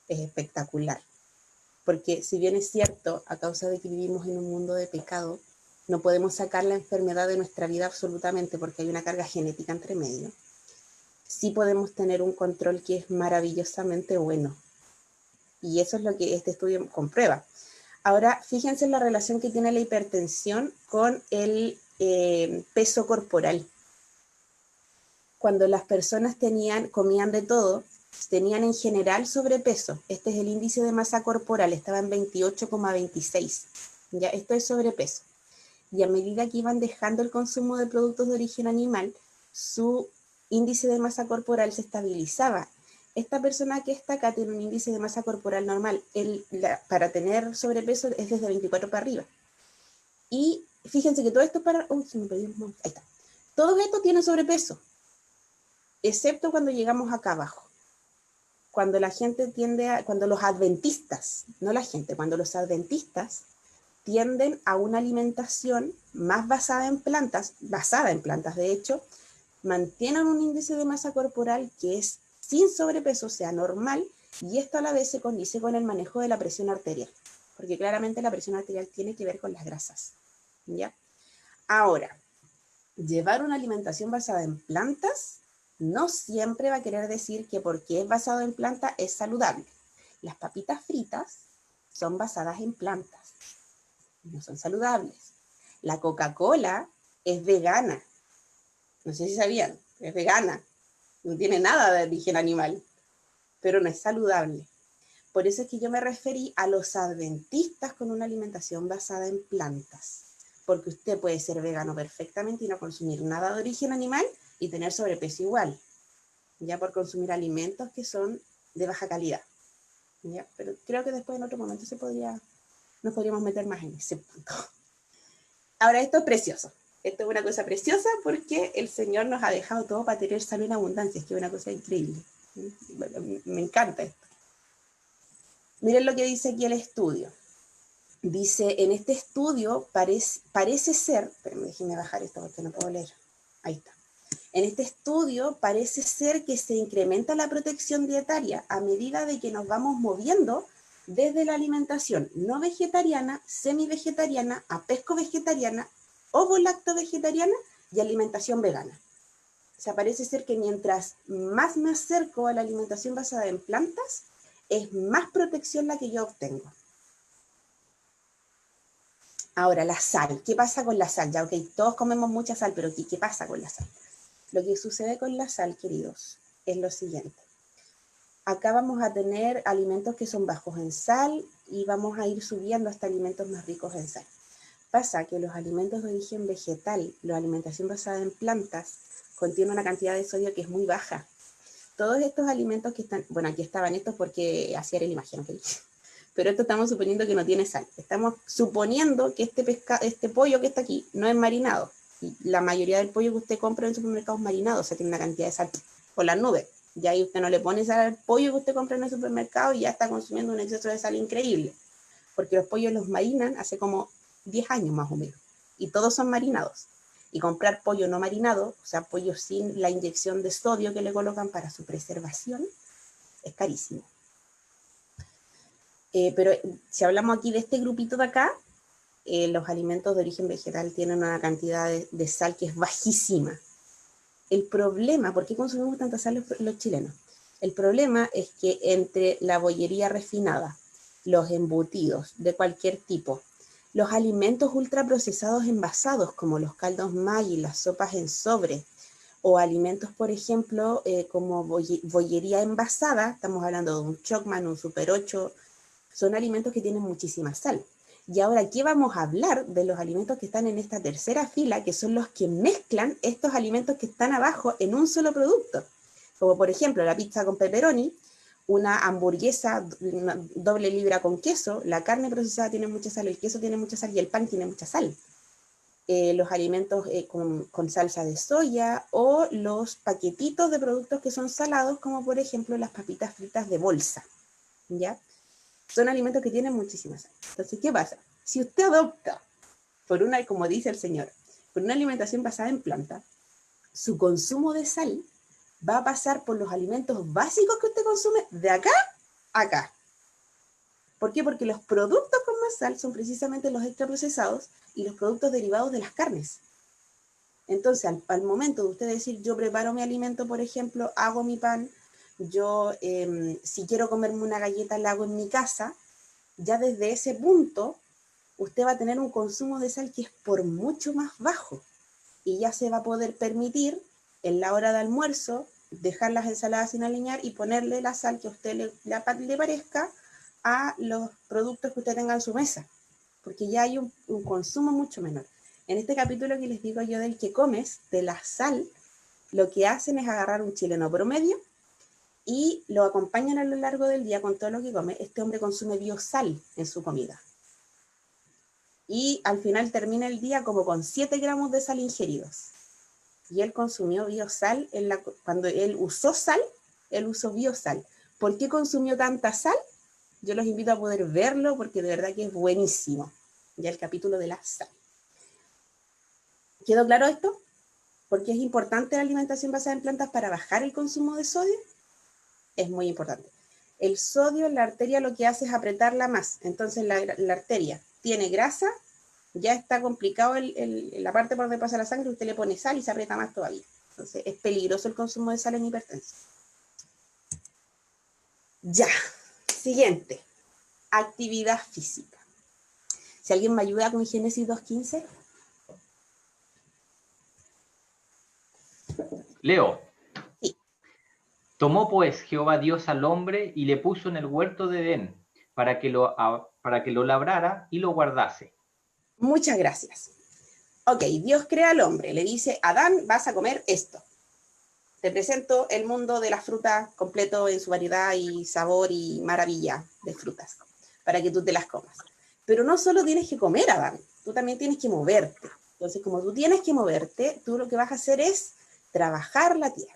es espectacular. Porque si bien es cierto, a causa de que vivimos en un mundo de pecado, no podemos sacar la enfermedad de nuestra vida absolutamente porque hay una carga genética entre medio, sí podemos tener un control que es maravillosamente bueno. Y eso es lo que este estudio comprueba. Ahora, fíjense en la relación que tiene la hipertensión con el peso corporal. Cuando las personas comían de todo, tenían en general sobrepeso. Este es el índice de masa corporal, estaba en 28,26. Ya, esto es sobrepeso. Y a medida que iban dejando el consumo de productos de origen animal, su índice de masa corporal se estabilizaba. Esta persona que está acá tiene un índice de masa corporal normal. Para tener sobrepeso es desde 24 para arriba. Y fíjense que todo esto para... Uy, se me perdió. Ahí está. Todo esto tiene sobrepeso, excepto cuando llegamos acá abajo. Cuando la gente cuando los adventistas, no la gente, cuando los adventistas tienden a una alimentación más basada en plantas de hecho, mantienen un índice de masa corporal que es sin sobrepeso, o sea, normal, y esto a la vez se condice con el manejo de la presión arterial, porque claramente la presión arterial tiene que ver con las grasas, ¿ya? Ahora, llevar una alimentación basada en plantas no siempre va a querer decir que porque es basado en planta es saludable. Las papitas fritas son basadas en plantas, no son saludables. La Coca-Cola es vegana, no sé si sabían, es vegana, no tiene nada de origen animal, pero no es saludable. Por eso es que yo me referí a los adventistas con una alimentación basada en plantas. Porque usted puede ser vegano perfectamente y no consumir nada de origen animal y tener sobrepeso igual, ya por consumir alimentos que son de baja calidad. ¿Ya? Pero creo que después en otro momento nos podríamos meter más en ese punto. Ahora, esto es precioso. Esto es una cosa preciosa porque el Señor nos ha dejado todo para tener salud en abundancia. Es que es una cosa increíble. Me encanta esto. Miren lo que dice aquí el estudio. Dice, en este estudio parece ser, pero déjenme bajar esto porque no puedo leer. Ahí está. En este estudio parece ser que se incrementa la protección dietaria a medida de que nos vamos moviendo desde la alimentación no vegetariana, semi-vegetariana, a pesco-vegetariana, ovo-lacto-vegetariana y alimentación vegana. O sea, parece ser que mientras más me acerco a la alimentación basada en plantas, es más protección la que yo obtengo. Ahora, la sal. ¿Qué pasa con la sal? Ya, ok, todos comemos mucha sal, pero ¿qué pasa con la sal? Lo que sucede con la sal, queridos, es lo siguiente. Acá vamos a tener alimentos que son bajos en sal y vamos a ir subiendo hasta alimentos más ricos en sal. Pasa que los alimentos de origen vegetal, la alimentación basada en plantas, contienen una cantidad de sodio que es muy baja. Todos estos alimentos que están, bueno, aquí estaban estos porque así era la imagen, ¿ok? Pero esto estamos suponiendo que no tiene sal. Estamos suponiendo que este pollo que está aquí no es marinado. Y la mayoría del pollo que usted compra en el supermercado es marinado, o sea, tiene una cantidad de sal por las nubes. Y ahí usted no le pone sal al pollo que usted compra en el supermercado y ya está consumiendo un exceso de sal increíble. Porque los pollos los marinan hace como 10 años más o menos. Y todos son marinados. Y comprar pollo no marinado, o sea, pollo sin la inyección de sodio que le colocan para su preservación, es carísimo. Pero si hablamos aquí de este grupito de acá, los alimentos de origen vegetal tienen una cantidad de sal que es bajísima. El problema, ¿por qué consumimos tanta sal los chilenos? El problema es que entre la bollería refinada, los embutidos de cualquier tipo, los alimentos ultraprocesados envasados como los caldos Maggi, las sopas en sobre, o alimentos, por ejemplo, como bollería envasada, estamos hablando de un Chocman, un Super 8, son alimentos que tienen muchísima sal. Y ahora aquí vamos a hablar de los alimentos que están en esta tercera fila, que son los que mezclan estos alimentos que están abajo en un solo producto. Como por ejemplo la pizza con pepperoni, una hamburguesa una doble libra con queso, la carne procesada tiene mucha sal, el queso tiene mucha sal y el pan tiene mucha sal. Los alimentos con salsa de soya o los paquetitos de productos que son salados, como por ejemplo las papitas fritas de bolsa, ¿ya? Son alimentos que tienen muchísima sal. Entonces, ¿qué pasa? Si usted adopta, como dice el Señor, por una alimentación basada en planta, su consumo de sal va a pasar por los alimentos básicos que usted consume de acá a acá. ¿Por qué? Porque los productos con más sal son precisamente los extraprocesados y los productos derivados de las carnes. Entonces, al momento de usted decir, yo preparo mi alimento, por ejemplo, hago mi pan, yo si quiero comerme una galleta la hago en mi casa, ya desde ese punto usted va a tener un consumo de sal que es por mucho más bajo y ya se va a poder permitir en la hora de almuerzo dejar las ensaladas sin aliñar y ponerle la sal que a usted le parezca a los productos que usted tenga en su mesa, porque ya hay un consumo mucho menor. En este capítulo que les digo yo del que comes, de la sal, lo que hacen es agarrar un chileno promedio y lo acompañan a lo largo del día con todo lo que come. Este hombre consume biosal en su comida. Y al final termina el día como con 7 gramos de sal ingeridos. Y él consumió biosal, cuando él usó sal, él usó biosal. ¿Por qué consumió tanta sal? Yo los invito a poder verlo porque de verdad que es buenísimo. Ya el capítulo de la sal. ¿Quedó claro esto? ¿Por qué es importante la alimentación basada en plantas para bajar el consumo de sodio? Es muy importante. El sodio en la arteria lo que hace es apretarla más. Entonces la arteria tiene grasa, ya está complicado la parte por donde pasa la sangre, usted le pone sal y se aprieta más todavía. Entonces es peligroso el consumo de sal en hipertensión. Ya, siguiente. Actividad física. Si alguien me ayuda con Génesis 2:15. Leo. Sí. Tomó pues Jehová Dios al hombre y le puso en el huerto de Edén para que lo labrara y lo guardase. Muchas gracias. Ok, Dios crea al hombre, le dice, Adán, vas a comer esto. Te presento el mundo de las frutas completo en su variedad y sabor y maravilla de frutas, para que tú te las comas. Pero no solo tienes que comer, Adán, tú también tienes que moverte. Entonces, como tú tienes que moverte, tú lo que vas a hacer es trabajar la tierra.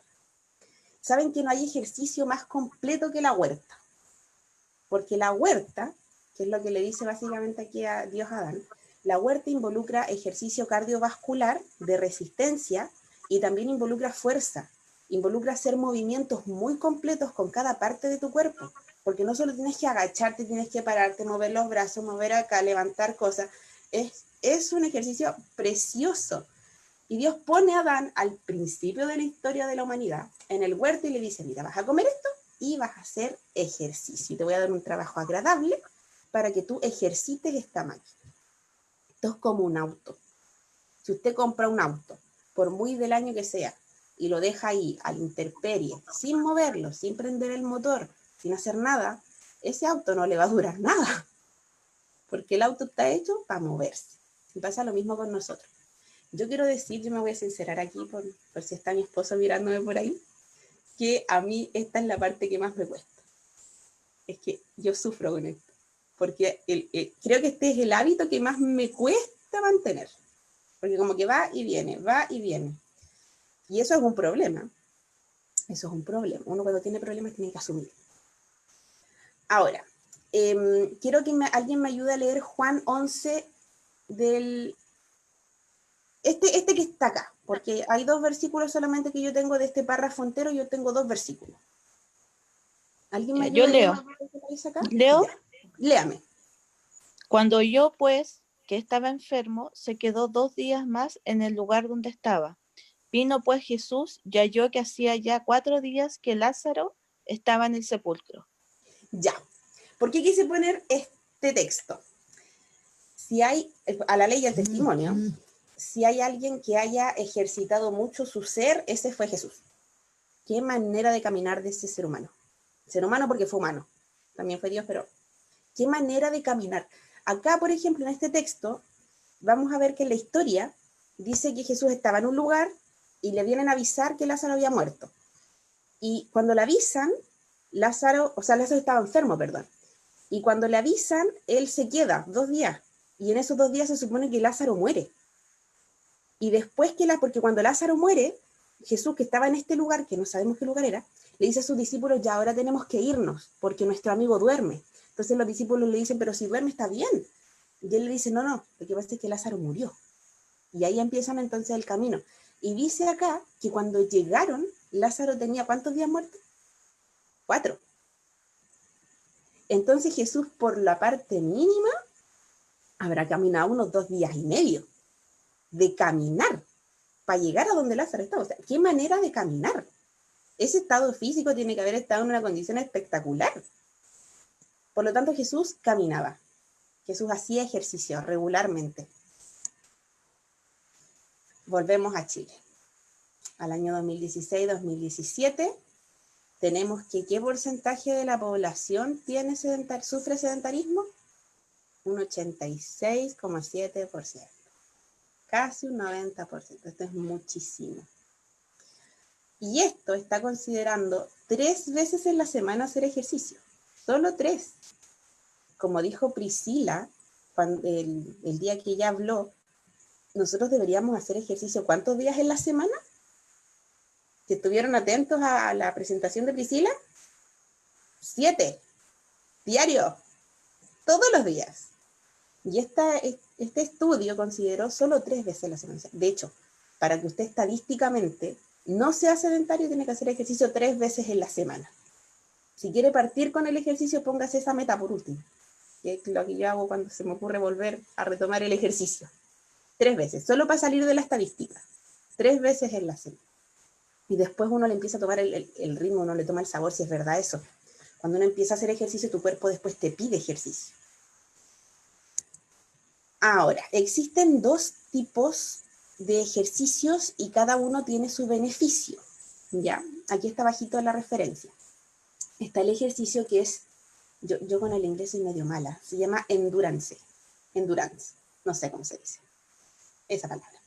¿Saben que no hay ejercicio más completo que la huerta? Porque la huerta, que es lo que le dice básicamente aquí a Dios a Adán, la huerta involucra ejercicio cardiovascular de resistencia y también involucra fuerza, involucra hacer movimientos muy completos con cada parte de tu cuerpo, porque no solo tienes que agacharte, tienes que pararte, mover los brazos, mover acá, levantar cosas, es un ejercicio precioso. Y Dios pone a Adán al principio de la historia de la humanidad en el huerto y le dice, mira, vas a comer esto y vas a hacer ejercicio. Y te voy a dar un trabajo agradable para que tú ejercites esta máquina. Esto es como un auto. Si usted compra un auto, por muy del año que sea, y lo deja ahí a la intemperie, sin moverlo, sin prender el motor, sin hacer nada, ese auto no le va a durar nada. Porque el auto está hecho para moverse. Y pasa lo mismo con nosotros. Yo quiero decir, yo me voy a sincerar aquí por si está mi esposo mirándome por ahí, que a mí esta es la parte que más me cuesta. Es que yo sufro con esto, porque creo que este es el hábito que más me cuesta mantener, porque como que va y viene, va y viene. Y eso es un problema. Eso es un problema. Uno cuando tiene problemas tiene que asumir. Ahora, quiero que alguien me ayude a leer Juan 11 del... Este que está acá, porque hay 2 versículos solamente que yo tengo de este párrafo entero, yo tengo 2 versículos. ¿Alguien me Yo ayuda a leer leo. lo que dice acá? Leo. Ya. Léame. Cuando oyó, pues, que estaba enfermo, se quedó 2 días más en el lugar donde estaba. Vino pues Jesús y halló que hacía ya 4 días que Lázaro estaba en el sepulcro. Ya. ¿Por qué quise poner este texto? Si hay, a la ley y al testimonio, si hay alguien que haya ejercitado mucho su ser, ese fue Jesús. Qué manera de caminar de ese ser humano. Ser humano porque fue humano. También fue Dios, pero qué manera de caminar. Acá, por ejemplo, en este texto, vamos a ver que en la historia dice que Jesús estaba en un lugar y le vienen a avisar que Lázaro había muerto. Y cuando le avisan, Lázaro estaba enfermo, perdón. Y cuando le avisan, él se queda 2 días. Y en esos 2 días se supone que Lázaro muere. Y después porque cuando Lázaro muere, Jesús, que estaba en este lugar, que no sabemos qué lugar era, le dice a sus discípulos, ya ahora tenemos que irnos, porque nuestro amigo duerme. Entonces los discípulos le dicen, pero si duerme está bien. Y él le dice, no, lo que pasa es que Lázaro murió. Y ahí empiezan entonces el camino. Y dice acá que cuando llegaron, Lázaro tenía ¿cuántos días muerto? 4. Entonces Jesús, por la parte mínima, habrá caminado unos 2 días y medio de caminar para llegar a donde Lázaro estaba. O sea, ¿qué manera de caminar? Ese estado físico tiene que haber estado en una condición espectacular. Por lo tanto, Jesús caminaba. Jesús hacía ejercicio regularmente. Volvemos a Chile. Al año 2016-2017, tenemos que ¿qué porcentaje de la población sufre sedentarismo? Un 86,7%. Casi un 90%. Esto es muchísimo. Y esto está considerando 3 veces en la semana hacer ejercicio. Solo 3. Como dijo Priscila el día que ella habló, nosotros deberíamos hacer ejercicio ¿cuántos días en la semana? Si estuvieron atentos a la presentación de Priscila, 7. Diario. Todos los días. Y este estudio consideró solo 3 veces en la semana. De hecho, para que usted estadísticamente no sea sedentario, tiene que hacer ejercicio 3 veces en la semana. Si quiere partir con el ejercicio, póngase esa meta por último, que es lo que yo hago cuando se me ocurre volver a retomar el ejercicio. 3 veces, solo para salir de la estadística. 3 veces en la semana. Y después uno le empieza a tomar el ritmo, uno le toma el sabor, si es verdad eso. Cuando uno empieza a hacer ejercicio, tu cuerpo después te pide ejercicio. Ahora, existen 2 tipos de ejercicios y cada uno tiene su beneficio. Ya, aquí está bajito la referencia. Está el ejercicio que es, yo con el inglés soy medio mala, se llama endurance, no sé cómo se dice, esa palabra.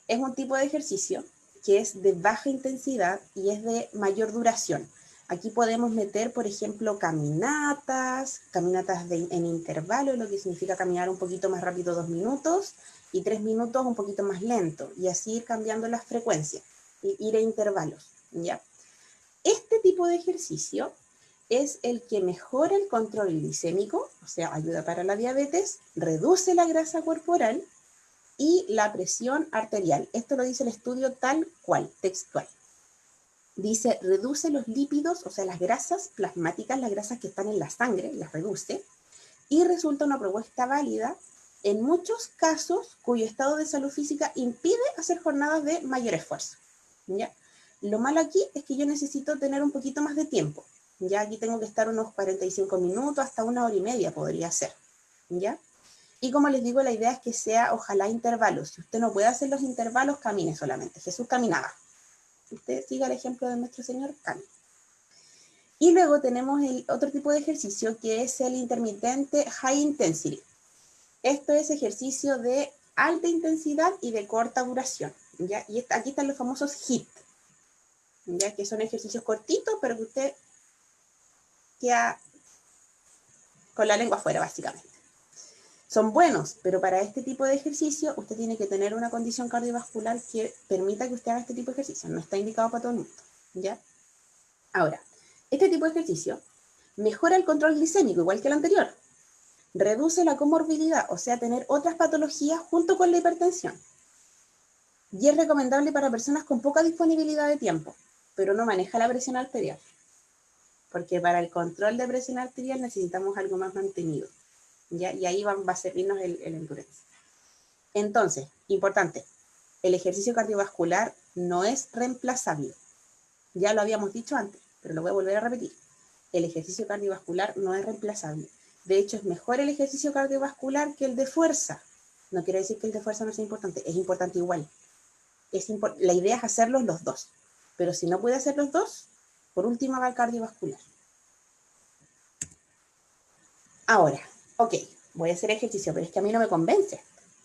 Es un tipo de ejercicio que es de baja intensidad y es de mayor duración. Aquí podemos meter, por ejemplo, caminatas en intervalo, lo que significa caminar un poquito más rápido 2 minutos y 3 minutos un poquito más lento, y así ir cambiando las frecuencias, y ir a intervalos, ¿ya? Este tipo de ejercicio es el que mejora el control glicémico, o sea, ayuda para la diabetes, reduce la grasa corporal y la presión arterial. Esto lo dice el estudio tal cual, textual. Dice, reduce los lípidos, o sea, las grasas plasmáticas, las grasas que están en la sangre, las reduce, y resulta una propuesta válida en muchos casos cuyo estado de salud física impide hacer jornadas de mayor esfuerzo, ¿ya? Lo malo aquí es que yo necesito tener un poquito más de tiempo, ¿ya? Aquí tengo que estar unos 45 minutos, hasta 1 hora y media podría ser, ¿ya? Y como les digo, la idea es que sea, ojalá, intervalos. Si usted no puede hacer los intervalos, camine solamente. Jesús caminaba. Usted siga el ejemplo de nuestro Señor, camine. Y luego tenemos el otro tipo de ejercicio que es el intermitente high intensity. Esto es ejercicio de alta intensidad y de corta duración, ¿ya? Y aquí están los famosos HIIT, ¿ya? Que son ejercicios cortitos, pero que usted queda con la lengua afuera, básicamente. Son buenos, pero para este tipo de ejercicio usted tiene que tener una condición cardiovascular que permita que usted haga este tipo de ejercicio. No está indicado para todo el mundo, ¿ya? Ahora, este tipo de ejercicio mejora el control glicémico, igual que el anterior. Reduce la comorbilidad, o sea, tener otras patologías junto con la hipertensión. Y es recomendable para personas con poca disponibilidad de tiempo, pero no maneja la presión arterial. Porque para el control de presión arterial necesitamos algo más mantenido, ¿ya? Y ahí va a servirnos el endurance. Entonces, importante, el ejercicio cardiovascular no es reemplazable. Ya lo habíamos dicho antes, pero lo voy a volver a repetir. El ejercicio cardiovascular no es reemplazable. De hecho, es mejor el ejercicio cardiovascular que el de fuerza. No quiere decir que el de fuerza no sea importante, es importante igual. La idea es hacerlos los dos. Pero si no puede hacer los dos, por último va el cardiovascular. Ahora, ok, voy a hacer ejercicio, pero es que a mí no me convence.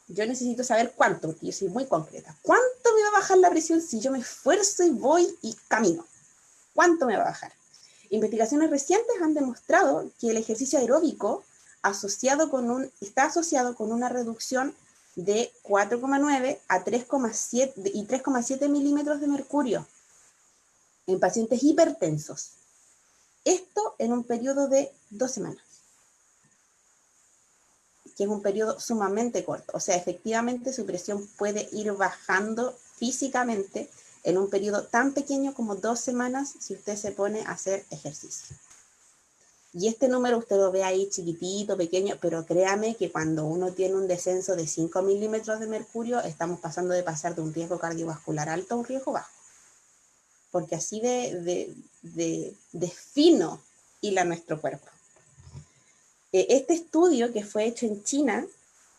Yo necesito saber cuánto, porque yo soy muy concreta. ¿Cuánto me va a bajar la presión si yo me esfuerzo y voy y camino? ¿Cuánto me va a bajar? Investigaciones recientes han demostrado que el ejercicio aeróbico está asociado con una reducción de 4,9 a 3,7 y 3,7 milímetros de mercurio en pacientes hipertensos. Esto en un periodo de 2 semanas, que es un periodo sumamente corto. O sea, efectivamente su presión puede ir bajando físicamente en un periodo tan pequeño como 2 semanas si usted se pone a hacer ejercicio. Y este número usted lo ve ahí chiquitito, pequeño, pero créame que cuando uno tiene un descenso de 5 milímetros de mercurio, estamos pasando de pasar de un riesgo cardiovascular alto a un riesgo bajo. Porque así de fino hila nuestro cuerpo. Este estudio, que fue hecho en China,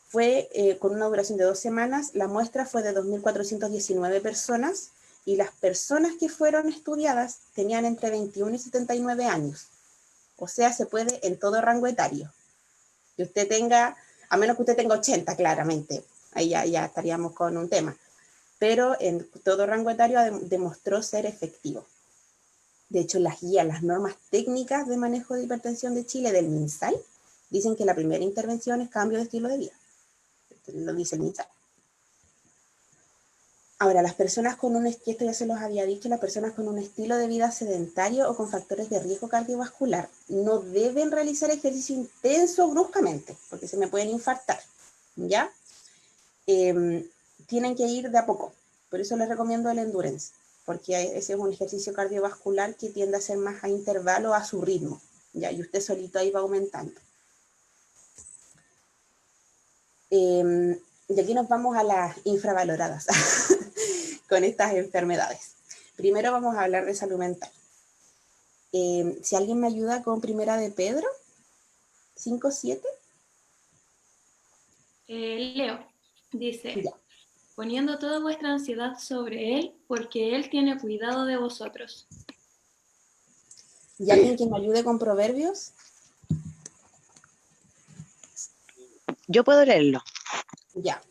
fue con una duración de 2 semanas. La muestra fue de 2.419 personas y las personas que fueron estudiadas tenían entre 21 y 79 años. O sea, se puede en todo rango etario. Que usted tenga, a menos que usted tenga 80, claramente, ahí ya estaríamos con un tema. Pero en todo rango etario demostró ser efectivo. De hecho, las guías, las normas técnicas de manejo de hipertensión de Chile, del MinSal, dicen que la primera intervención es cambio de estilo de vida. Lo dice el MinSal. Ahora, las personas esto ya se los había dicho, las personas con un estilo de vida sedentario o con factores de riesgo cardiovascular no deben realizar ejercicio intenso bruscamente, porque se me pueden infartar, ¿ya? Tienen que ir de a poco. Por eso les recomiendo el endurance, porque ese es un ejercicio cardiovascular que tiende a ser más a intervalo, a su ritmo, ¿ya? Y usted solito ahí va aumentando. Y aquí nos vamos a las infravaloradas con estas enfermedades. Primero vamos a hablar de salud mental. Si alguien me ayuda con Primera de Pedro, 5:7. Leo, dice, Ya. poniendo toda vuestra ansiedad sobre Él, porque Él tiene cuidado de vosotros. ¿Y alguien que me ayude con Proverbios? Yo puedo leerlo. Ya.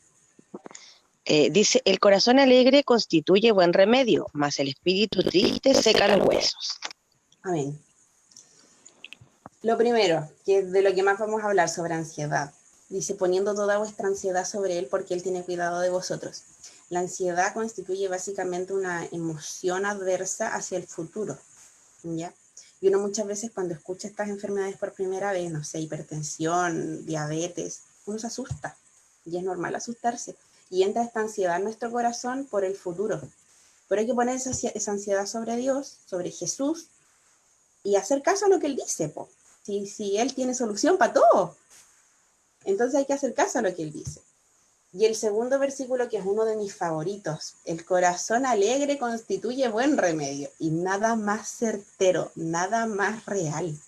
Dice, el corazón alegre constituye buen remedio, mas el espíritu triste seca los huesos. Amén. Lo primero, que es de lo que más vamos a hablar, sobre ansiedad. Dice, poniendo toda vuestra ansiedad sobre Él, porque Él tiene cuidado de vosotros. La ansiedad constituye básicamente una emoción adversa hacia el futuro, ¿ya? Y uno muchas veces cuando escucha estas enfermedades por primera vez, no sé, hipertensión, diabetes, uno se asusta. Y es normal asustarse. Y entra esta ansiedad en nuestro corazón por el futuro. Pero hay que poner esa ansiedad sobre Dios, sobre Jesús, y hacer caso a lo que Él dice, po. Si Él tiene solución para todo. Entonces hay que hacer caso a lo que Él dice. Y el segundo versículo, que es uno de mis favoritos, el corazón alegre constituye buen remedio. Y nada más certero, nada más real.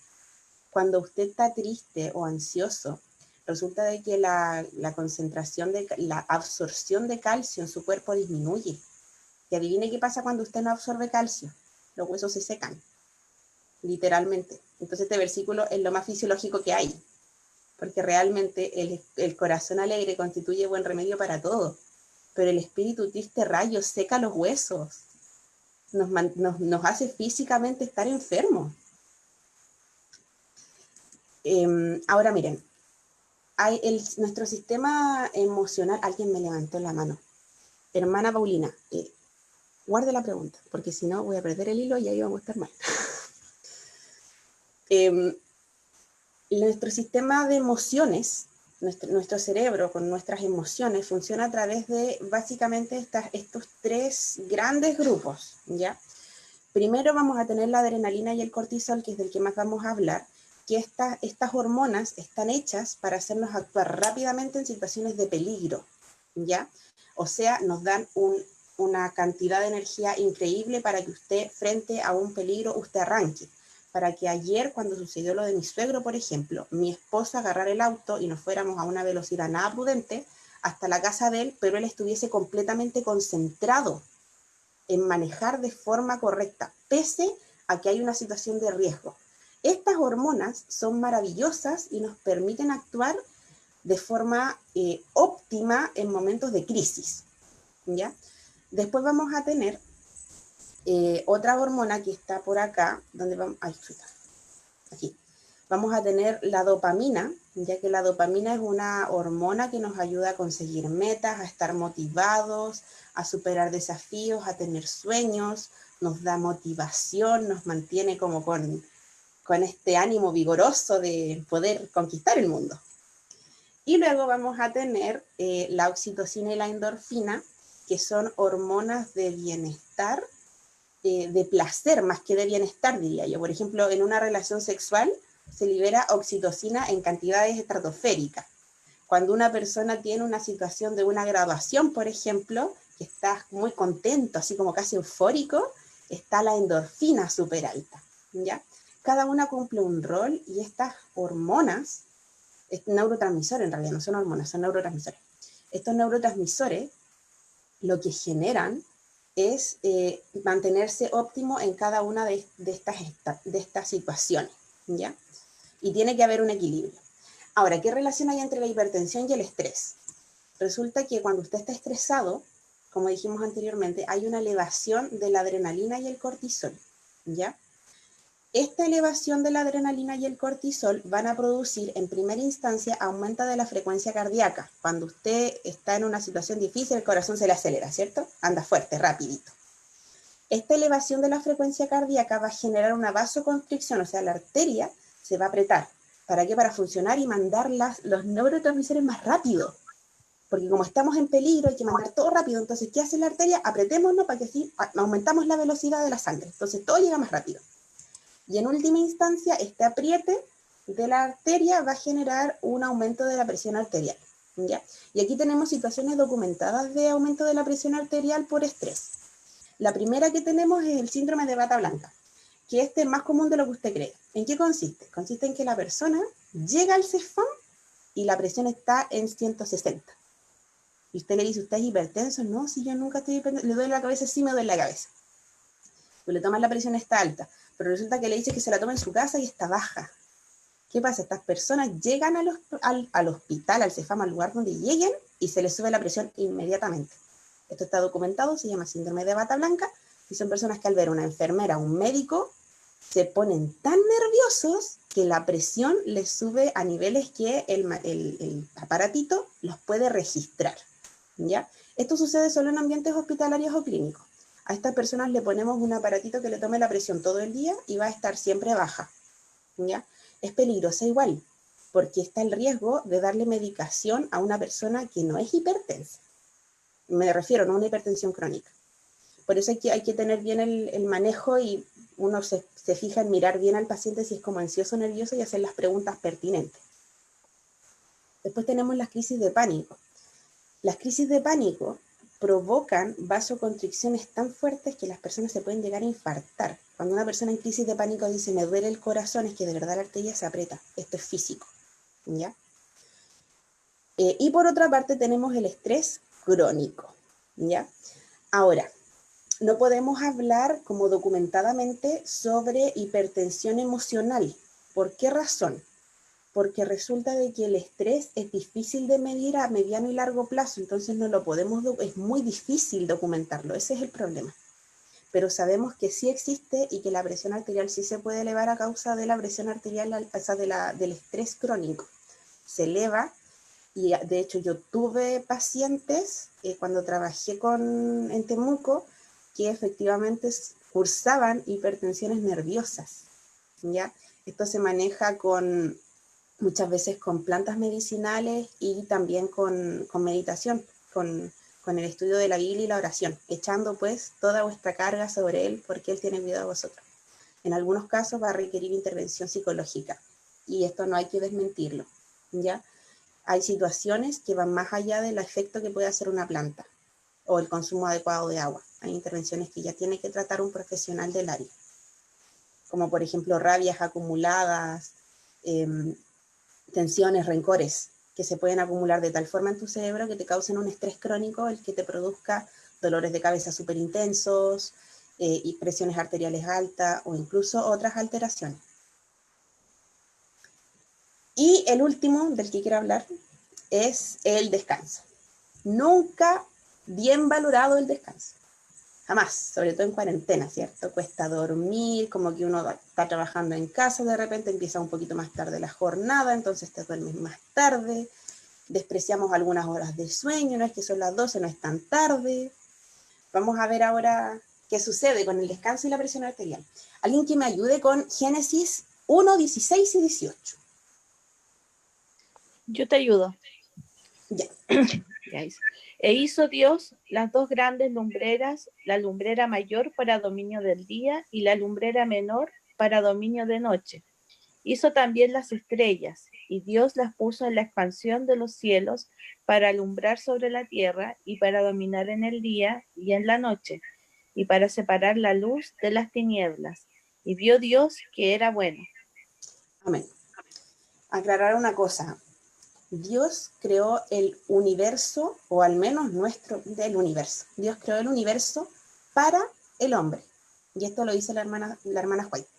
Cuando usted está triste o ansioso, resulta de que la concentración, la absorción de calcio en su cuerpo disminuye. Y adivine qué pasa cuando usted no absorbe calcio. Los huesos se secan, literalmente. Entonces este versículo es lo más fisiológico que hay, porque realmente el corazón alegre constituye buen remedio para todo, pero el espíritu triste, rayos, seca los huesos, nos hace físicamente estar enfermos. Ahora miren, nuestro sistema emocional, alguien me levantó la mano. Hermana Paulina, guarde la pregunta, porque si no voy a perder el hilo y ahí vamos a estar mal. Nuestro sistema de emociones, nuestro cerebro con nuestras emociones funciona a través de básicamente estos tres grandes grupos, ¿ya? Primero vamos a tener la adrenalina y el cortisol, que es del que más vamos a hablar, que estas hormonas están hechas para hacernos actuar rápidamente en situaciones de peligro, ¿ya? O sea, nos dan una cantidad de energía increíble para que usted, frente a un peligro, usted arranque. Para que ayer, cuando sucedió lo de mi suegro, por ejemplo, mi esposa agarrara el auto y nos fuéramos a una velocidad nada prudente hasta la casa de él, pero él estuviese completamente concentrado en manejar de forma correcta, pese a que hay una situación de riesgo. Estas hormonas son maravillosas y nos permiten actuar de forma óptima en momentos de crisis, ¿ya? Después vamos a tener otra hormona que está por acá, donde vamos, aquí. Vamos a tener la dopamina, ya que la dopamina es una hormona que nos ayuda a conseguir metas, a estar motivados, a superar desafíos, a tener sueños, nos da motivación, nos mantiene como con este ánimo vigoroso de poder conquistar el mundo. Y luego vamos a tener la oxitocina y la endorfina, que son hormonas de bienestar, de placer más que de bienestar, diría yo. Por ejemplo, en una relación sexual se libera oxitocina en cantidades estratosféricas. Cuando una persona tiene una situación de una graduación, por ejemplo, que está muy contento, así como casi eufórico, está la endorfina súper alta, ¿ya? Cada una cumple un rol y estas hormonas, neurotransmisores en realidad, no son hormonas, son neurotransmisores. Estos neurotransmisores lo que generan es mantenerse óptimo en cada una de estas situaciones, ¿ya? Y tiene que haber un equilibrio. Ahora, ¿qué relación hay entre la hipertensión y el estrés? Resulta que cuando usted está estresado, como dijimos anteriormente, hay una elevación de la adrenalina y el cortisol, ¿ya? Esta elevación de la adrenalina y el cortisol van a producir, en primera instancia, aumento de la frecuencia cardíaca. Cuando usted está en una situación difícil, el corazón se le acelera, ¿cierto? Anda fuerte, rapidito. Esta elevación de la frecuencia cardíaca va a generar una vasoconstricción, o sea, la arteria se va a apretar. ¿Para qué? Para funcionar y mandar los neurotransmisores más rápido. Porque como estamos en peligro, hay que mandar todo rápido. Entonces, ¿qué hace la arteria? Apretémonos para que así aumentamos la velocidad de la sangre. Entonces, todo llega más rápido. Y en última instancia, este apriete de la arteria va a generar un aumento de la presión arterial, ¿ya? Y aquí tenemos situaciones documentadas de aumento de la presión arterial por estrés. La primera que tenemos es el síndrome de bata blanca, que este es más común de lo que usted cree. ¿En qué consiste? Consiste en que la persona llega al CEFAM y la presión está en 160. Y usted le dice, ¿usted es hipertenso? No, si yo nunca estoy hipertenso. ¿Le duele la cabeza? Sí, me duele la cabeza. Pues le toman la presión, está alta. Pero resulta que le dice que se la toma en su casa y está baja. ¿Qué pasa? Estas personas llegan al hospital, al Cefam, al lugar donde lleguen, y se les sube la presión inmediatamente. Esto está documentado, se llama síndrome de bata blanca, y son personas que al ver a una enfermera o un médico se ponen tan nerviosos que la presión les sube a niveles que el aparatito los puede registrar, ¿ya? Esto sucede solo en ambientes hospitalarios o clínicos. A estas personas le ponemos un aparatito que le tome la presión todo el día y va a estar siempre baja, ¿ya? Es peligrosa igual, porque está el riesgo de darle medicación a una persona que no es hipertensa. Me refiero, no a una hipertensión crónica. Por eso hay que tener bien el manejo y uno se fija en mirar bien al paciente si es como ansioso o nervioso y hacer las preguntas pertinentes. Después tenemos las crisis de pánico. Las crisis de pánico provocan vasoconstricciones tan fuertes que las personas se pueden llegar a infartar. Cuando una persona en crisis de pánico dice me duele el corazón, es que de verdad la arteria se aprieta. Esto es físico, ¿ya? Y por otra parte tenemos el estrés crónico, ¿ya? Ahora, no podemos hablar como documentadamente sobre hipertensión emocional. ¿Por qué razón? Porque resulta de que el estrés es difícil de medir a mediano y largo plazo, entonces no lo podemos, es muy difícil documentarlo, ese es el problema. Pero sabemos que sí existe y que la presión arterial sí se puede elevar a causa de la presión arterial, o sea, del estrés crónico. Se eleva. Y de hecho yo tuve pacientes cuando trabajé en Temuco que efectivamente cursaban hipertensiones nerviosas, ¿ya? Esto se maneja muchas veces con plantas medicinales y también con meditación, con el estudio de la Biblia y la oración, echando pues toda vuestra carga sobre Él porque Él tiene cuidado de vosotros. En algunos casos va a requerir intervención psicológica y esto no hay que desmentirlo, ¿ya? Hay situaciones que van más allá del efecto que puede hacer una planta o el consumo adecuado de agua. Hay intervenciones que ya tiene que tratar un profesional del área, como por ejemplo rabias acumuladas, tensiones, rencores, que se pueden acumular de tal forma en tu cerebro que te causen un estrés crónico, el que te produzca dolores de cabeza súper intensos, y presiones arteriales altas o incluso otras alteraciones. Y el último del que quiero hablar es el descanso. Nunca bien valorado el descanso. Jamás, sobre todo en cuarentena, ¿cierto? Cuesta dormir, como que uno está trabajando en casa, de repente empieza un poquito más tarde la jornada, entonces te duermes más tarde, despreciamos algunas horas de sueño, no es que son las 12, no es tan tarde. Vamos a ver ahora qué sucede con el descanso y la presión arterial. Alguien que me ayude con Génesis 1, 16 y 18. Yo te ayudo. Ya. Ya hice. E hizo Dios las dos grandes lumbreras, la lumbrera mayor para dominio del día y la lumbrera menor para dominio de noche. Hizo también las estrellas, y Dios las puso en la expansión de los cielos para alumbrar sobre la tierra y para dominar en el día y en la noche, y para separar la luz de las tinieblas. Y vio Dios que era bueno. Amén. Aclarar una cosa. Dios creó el universo, o al menos del universo. Dios creó el universo para el hombre. Y esto lo dice la hermana White.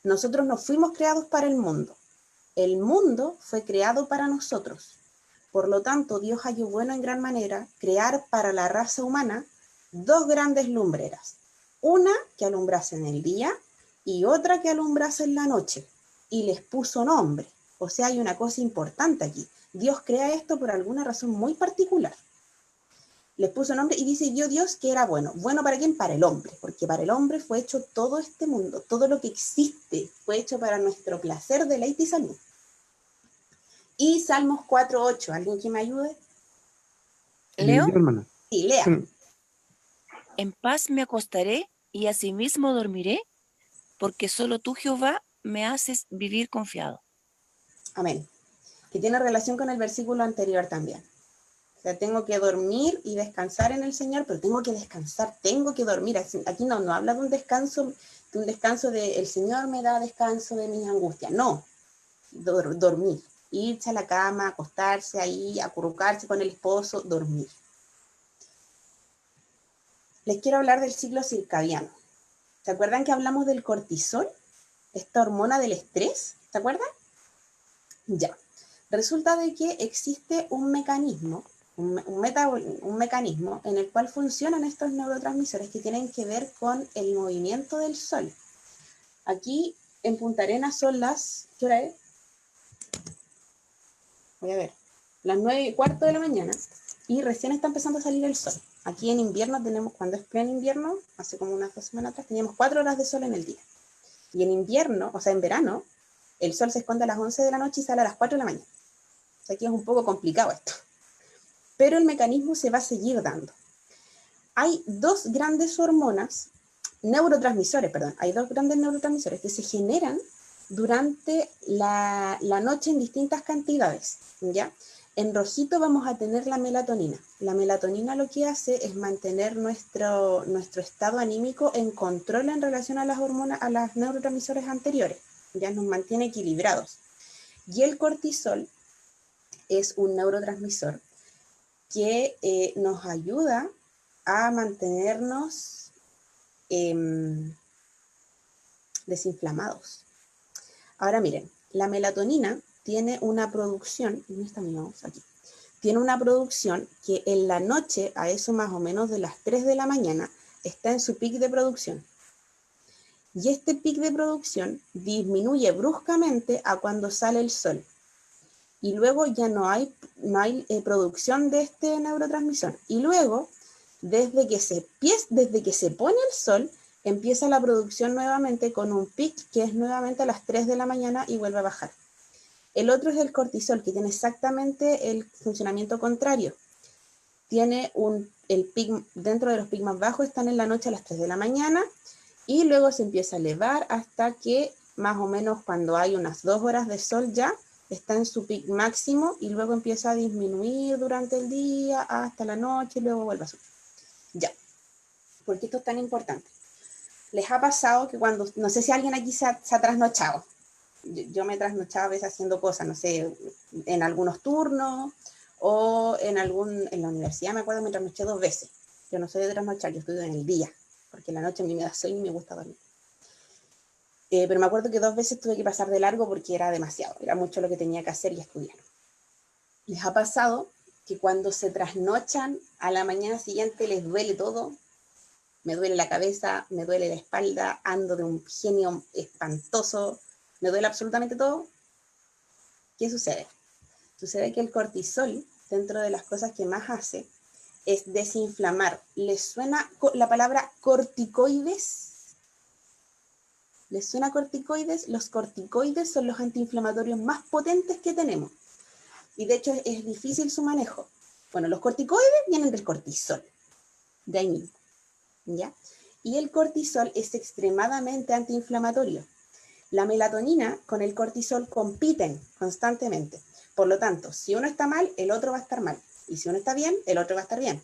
Nosotros no fuimos creados para el mundo. El mundo fue creado para nosotros. Por lo tanto, Dios halló bueno en gran manera crear para la raza humana dos grandes lumbreras. Una que alumbrase en el día y otra que alumbrase en la noche. Y les puso nombre. O sea, hay una cosa importante aquí. Dios crea esto por alguna razón muy particular. Les puso nombre y dice, vio Dios que era bueno. ¿Bueno para quién? Para el hombre, porque para el hombre fue hecho todo este mundo, todo lo que existe fue hecho para nuestro placer, deleite y salud. Y Salmos 4:8, ¿alguien que me ayude? ¿Leo? Yo, hermana. Sí, lea. En paz me acostaré y asimismo dormiré, porque solo tú, Jehová, me haces vivir confiado. Amén. Que tiene relación con el versículo anterior también. O sea, tengo que dormir y descansar en el Señor, pero tengo que descansar, tengo que dormir. Aquí no habla de un descanso de el Señor me da descanso de mis angustias. No, dormir. irse a la cama, acostarse ahí, acurrucarse con el esposo, dormir. Les quiero hablar del ciclo circadiano. ¿Se acuerdan que hablamos del cortisol? Esta hormona del estrés, ¿se acuerdan? Ya. Resulta de que existe un mecanismo, un mecanismo en el cual funcionan estos neurotransmisores que tienen que ver con el movimiento del sol. Aquí en Punta Arenas son las, ¿qué hora es? Voy a ver, las 9:15 de la mañana y recién está empezando a salir el sol. Aquí en invierno tenemos, cuando es pleno invierno, hace como unas 2 semanas atrás, teníamos 4 horas de sol en el día. Y en invierno, o sea, en verano, el sol se esconde a las 11 de la noche y sale a las 4 de la mañana. O sea, aquí es un poco complicado esto. Pero el mecanismo se va a seguir dando. Hay dos grandes neurotransmisores que se generan durante la noche en distintas cantidades, ¿ya? En rojito vamos a tener la melatonina. La melatonina lo que hace es mantener nuestro estado anímico en control en relación a las hormonas, a los neurotransmisores anteriores. Ya nos mantiene equilibrados. Y el cortisol es un neurotransmisor que nos ayuda a mantenernos desinflamados. Ahora miren, la melatonina tiene una producción, ¿dónde está mi mouse? Aquí. Tiene una producción que en la noche, a eso más o menos de las 3 de la mañana, está en su pic de producción. Y este pic de producción disminuye bruscamente a cuando sale el sol. Y luego ya no hay producción de este neurotransmisor. Y luego, desde que se pone el sol, empieza la producción nuevamente con un pic que es nuevamente a las 3 de la mañana y vuelve a bajar. El otro es el cortisol, que tiene exactamente el funcionamiento contrario. Tiene el pic, dentro de los pics más bajos están en la noche a las 3 de la mañana y luego se empieza a elevar hasta que más o menos cuando hay unas 2 horas de sol ya, está en su pic máximo y luego empieza a disminuir durante el día hasta la noche y luego vuelve a subir. Ya. ¿Por qué esto es tan importante? Les ha pasado que cuando, no sé si alguien aquí se ha trasnochado. Yo me he trasnochado a veces haciendo cosas, no sé, en algunos turnos o en la universidad me acuerdo me trasnoché 2 veces. Yo no soy de trasnochar, yo estudio en el día, porque en la noche a mí me da sueño y me gusta dormir. Pero me acuerdo que 2 veces tuve que pasar de largo porque era demasiado, era mucho lo que tenía que hacer y estudiar. ¿Les ha pasado que cuando se trasnochan a la mañana siguiente les duele todo? Me duele la cabeza, me duele la espalda, ando de un genio espantoso, me duele absolutamente todo. ¿Qué sucede? Sucede que el cortisol, dentro de las cosas que más hace, es desinflamar. ¿Les suena la palabra corticoides? ¿Les suena corticoides? Los corticoides son los antiinflamatorios más potentes que tenemos. Y de hecho es difícil su manejo. Bueno, los corticoides vienen del cortisol, de ahí mismo, ¿ya? Y el cortisol es extremadamente antiinflamatorio. La melatonina con el cortisol compiten constantemente. Por lo tanto, si uno está mal, el otro va a estar mal. Y si uno está bien, el otro va a estar bien.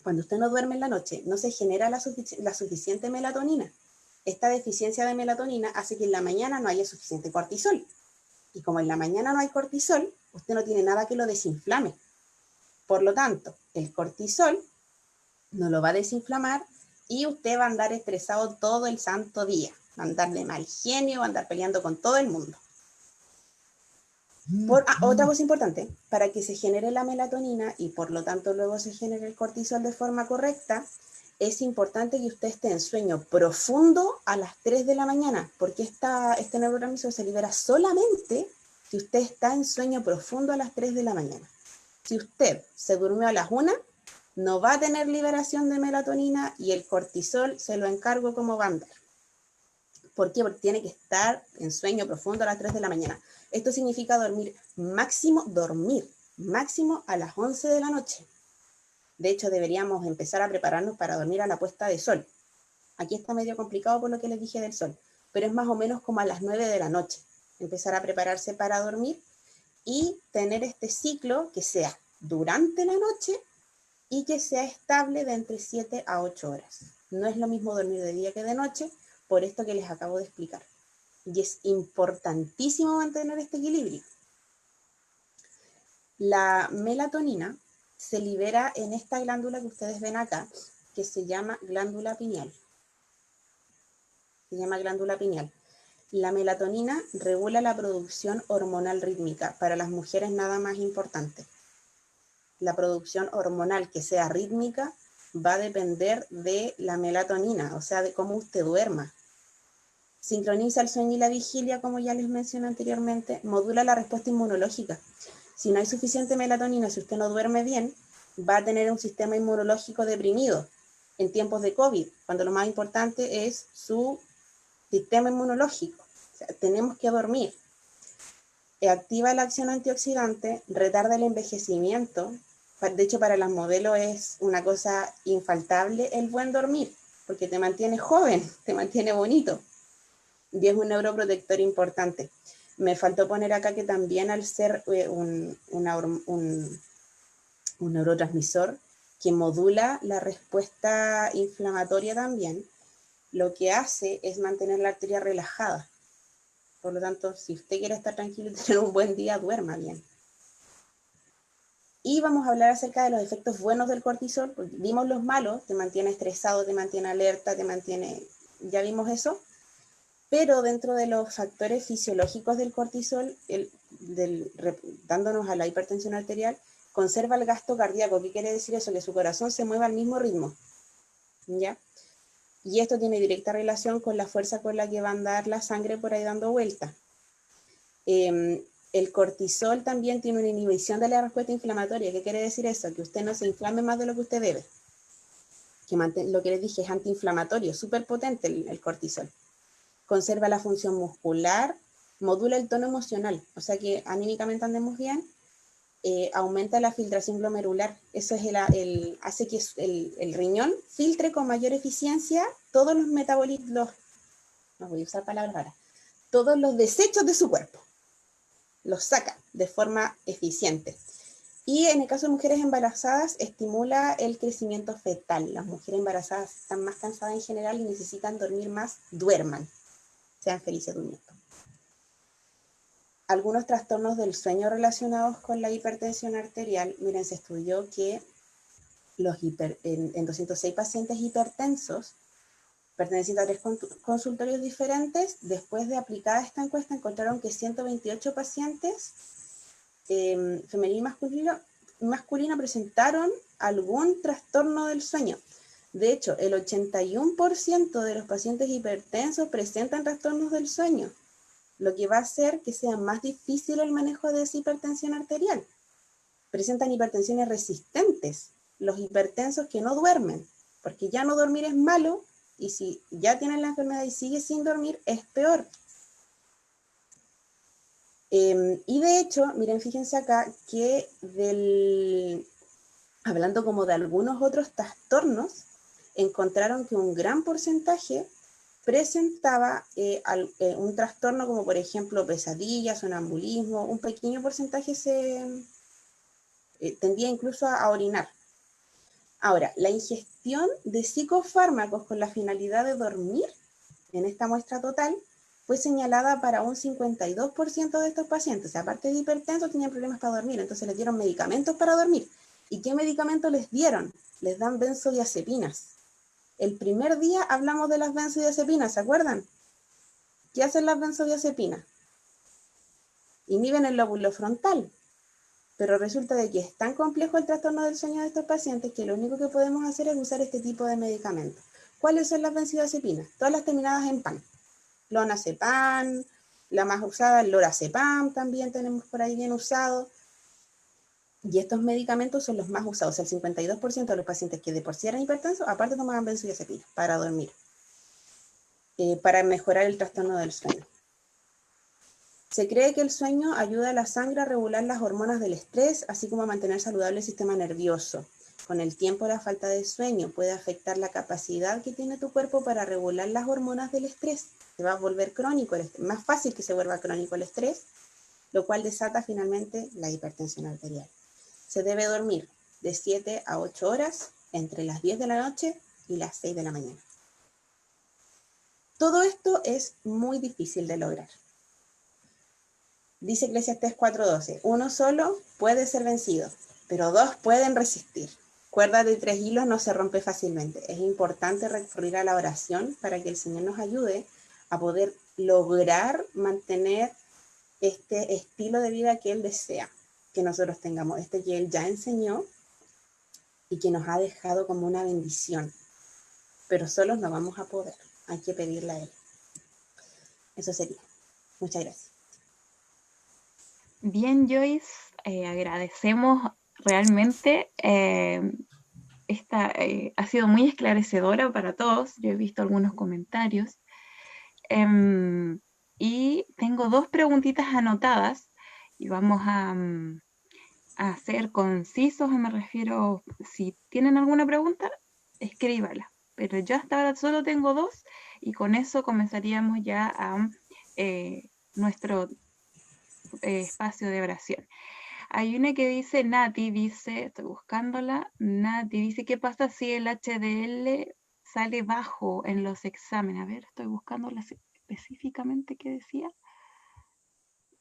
Cuando usted no duerme en la noche, no se genera la suficiente melatonina. Esta deficiencia de melatonina hace que en la mañana no haya suficiente cortisol. Y como en la mañana no hay cortisol, usted no tiene nada que lo desinflame. Por lo tanto, el cortisol no lo va a desinflamar y usted va a andar estresado todo el santo día. Va a andar de mal genio, va a andar peleando con todo el mundo. Otra cosa importante, para que se genere la melatonina y por lo tanto luego se genere el cortisol de forma correcta, es importante que usted esté en sueño profundo a las 3 de la mañana, porque este neurotransmisor se libera solamente si usted está en sueño profundo a las 3 de la mañana. Si usted se durmió a las 1, no va a tener liberación de melatonina y el cortisol se lo encargo como va a andar. ¿Por qué? Porque tiene que estar en sueño profundo a las 3 de la mañana. Esto significa dormir máximo a las 11 de la noche. De hecho, deberíamos empezar a prepararnos para dormir a la puesta de sol. Aquí está medio complicado por lo que les dije del sol, pero es más o menos como a las 9 de la noche. Empezar a prepararse para dormir y tener este ciclo que sea durante la noche y que sea estable de entre 7 a 8 horas. No es lo mismo dormir de día que de noche, por esto que les acabo de explicar. Y es importantísimo mantener este equilibrio. La melatonina se libera en esta glándula que ustedes ven acá, que se llama glándula pineal. Se llama glándula pineal. La melatonina regula la producción hormonal rítmica. Para las mujeres nada más importante. La producción hormonal que sea rítmica va a depender de la melatonina, o sea, de cómo usted duerma. Sincroniza el sueño y la vigilia, como ya les mencioné anteriormente, modula la respuesta inmunológica. Si no hay suficiente melatonina, si usted no duerme bien, va a tener un sistema inmunológico deprimido en tiempos de COVID, cuando lo más importante es su sistema inmunológico. O sea, tenemos que dormir. Activa la acción antioxidante, retarda el envejecimiento. De hecho, para las modelos es una cosa infaltable el buen dormir, porque te mantiene joven, te mantiene bonito. Y es un neuroprotector importante. Me faltó poner acá que también al ser un neurotransmisor que modula la respuesta inflamatoria también, lo que hace es mantener la arteria relajada. Por lo tanto, si usted quiere estar tranquilo y tener un buen día, duerma bien. Y vamos a hablar acerca de los efectos buenos del cortisol, porque vimos los malos, te mantiene estresado, te mantiene alerta, te mantiene, ya vimos eso. Pero dentro de los factores fisiológicos del cortisol, dándonos a la hipertensión arterial, conserva el gasto cardíaco. ¿Qué quiere decir eso? Que su corazón se mueva al mismo ritmo, ¿ya? Y esto tiene directa relación con la fuerza con la que va a andar la sangre por ahí dando vueltas. El cortisol también tiene una inhibición de la respuesta inflamatoria. ¿Qué quiere decir eso? Que usted no se inflame más de lo que usted debe. Lo que les dije es antiinflamatorio, súper potente el cortisol. Conserva la función muscular, modula el tono emocional, o sea que anímicamente andemos bien, aumenta la filtración glomerular. Eso es hace que el riñón filtre con mayor eficiencia todos los metabolitos, no voy a usar palabras raras, todos los desechos de su cuerpo. Los saca de forma eficiente. Y en el caso de mujeres embarazadas, estimula el crecimiento fetal. Las mujeres embarazadas están más cansadas en general y necesitan dormir más, duerman. Sean felices durmiendo. Algunos trastornos del sueño relacionados con la hipertensión arterial. Miren, se estudió que en 206 pacientes hipertensos, pertenecientes a 3 consultorios diferentes, después de aplicada esta encuesta, encontraron que 128 pacientes femenino y masculino presentaron algún trastorno del sueño. De hecho, el 81% de los pacientes hipertensos presentan trastornos del sueño, lo que va a hacer que sea más difícil el manejo de esa hipertensión arterial. Presentan hipertensiones resistentes, los hipertensos que no duermen, porque ya no dormir es malo, y si ya tienen la enfermedad y sigue sin dormir, es peor. Y de hecho, miren, fíjense acá que hablando como de algunos otros trastornos, encontraron que un gran porcentaje presentaba un trastorno como por ejemplo pesadillas, sonambulismo, un pequeño porcentaje tendía incluso a orinar. Ahora, la ingestión de psicofármacos con la finalidad de dormir en esta muestra total fue señalada para un 52% de estos pacientes. O sea, aparte de hipertensos, tenían problemas para dormir, entonces les dieron medicamentos para dormir. ¿Y qué medicamentos les dieron? Les dan benzodiazepinas. El primer día hablamos de las benzodiazepinas, ¿se acuerdan? ¿Qué hacen las benzodiazepinas? Inhiben el lóbulo frontal. Pero resulta de que es tan complejo el trastorno del sueño de estos pacientes que lo único que podemos hacer es usar este tipo de medicamentos. ¿Cuáles son las benzodiazepinas? Todas las terminadas en pan. Clonazepam, la más usada, el lorazepam también tenemos por ahí bien usado. Y estos medicamentos son los más usados. El 52% de los pacientes que de por sí eran hipertensos, aparte tomaban benzodiazepinas para dormir, para mejorar el trastorno del sueño. Se cree que el sueño ayuda a la sangre a regular las hormonas del estrés, así como a mantener saludable el sistema nervioso. Con el tiempo, la falta de sueño puede afectar la capacidad que tiene tu cuerpo para regular las hormonas del estrés. Se va a volver crónico, más fácil que se vuelva crónico el estrés, lo cual desata finalmente la hipertensión arterial. Se debe dormir de 7 a 8 horas entre las 10 de la noche y las 6 de la mañana. Todo esto es muy difícil de lograr. Dice Eclesiastés 4:12, uno solo puede ser vencido, pero dos pueden resistir. Cuerda de 3 hilos no se rompe fácilmente. Es importante recurrir a la oración para que el Señor nos ayude a poder lograr mantener este estilo de vida que Él desea que nosotros tengamos, este que Él ya enseñó y que nos ha dejado como una bendición. Pero solos no vamos a poder, hay que pedirle a Él. Eso sería. Muchas gracias. Bien, Joyce, agradecemos realmente. Esta ha sido muy esclarecedora para todos. Yo he visto algunos comentarios. Y tengo 2 preguntitas anotadas y vamos a ser concisos. Me refiero, si tienen alguna pregunta, escríbala. Pero yo hasta ahora solo tengo 2 y con eso comenzaríamos ya a nuestro espacio de oración. Hay una que dice, Nati dice, estoy buscándola, Nati dice, ¿qué pasa si el HDL sale bajo en los exámenes? A ver, estoy buscándola específicamente qué decía.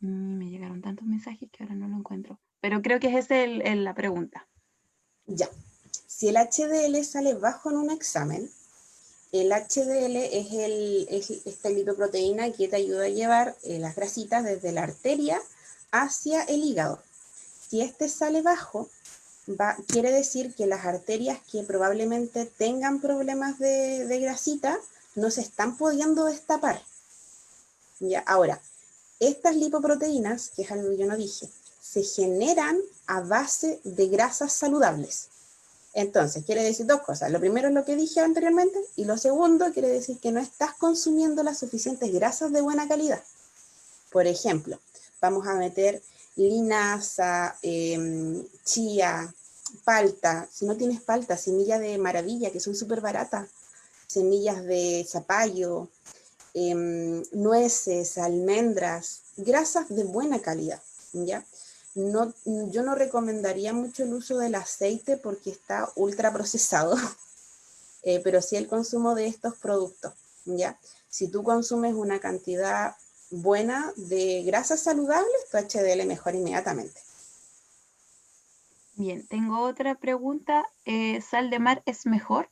Me llegaron tantos mensajes que ahora no lo encuentro. Pero creo que es esa la pregunta. Ya. Si el HDL sale bajo en un examen, el HDL es esta lipoproteína que te ayuda a llevar las grasitas desde la arteria hacia el hígado. Si este sale bajo, quiere decir que las arterias que probablemente tengan problemas de grasita no se están pudiendo destapar. Ya, ahora, estas lipoproteínas, que es algo que yo no dije, se generan a base de grasas saludables. Entonces, quiere decir 2 cosas. Lo primero es lo que dije anteriormente, y lo segundo quiere decir que no estás consumiendo las suficientes grasas de buena calidad. Por ejemplo, vamos a meter linaza, chía, palta. Si no tienes palta, semilla de maravilla, que son súper baratas, semillas de zapallo, nueces, almendras, grasas de buena calidad, ¿ya? No, yo no recomendaría mucho el uso del aceite porque está ultra procesado, pero sí el consumo de estos productos, ¿ya? Si tú consumes una cantidad buena de grasas saludables, tu HDL mejora inmediatamente. Bien, tengo otra pregunta. ¿Sal de mar es mejor?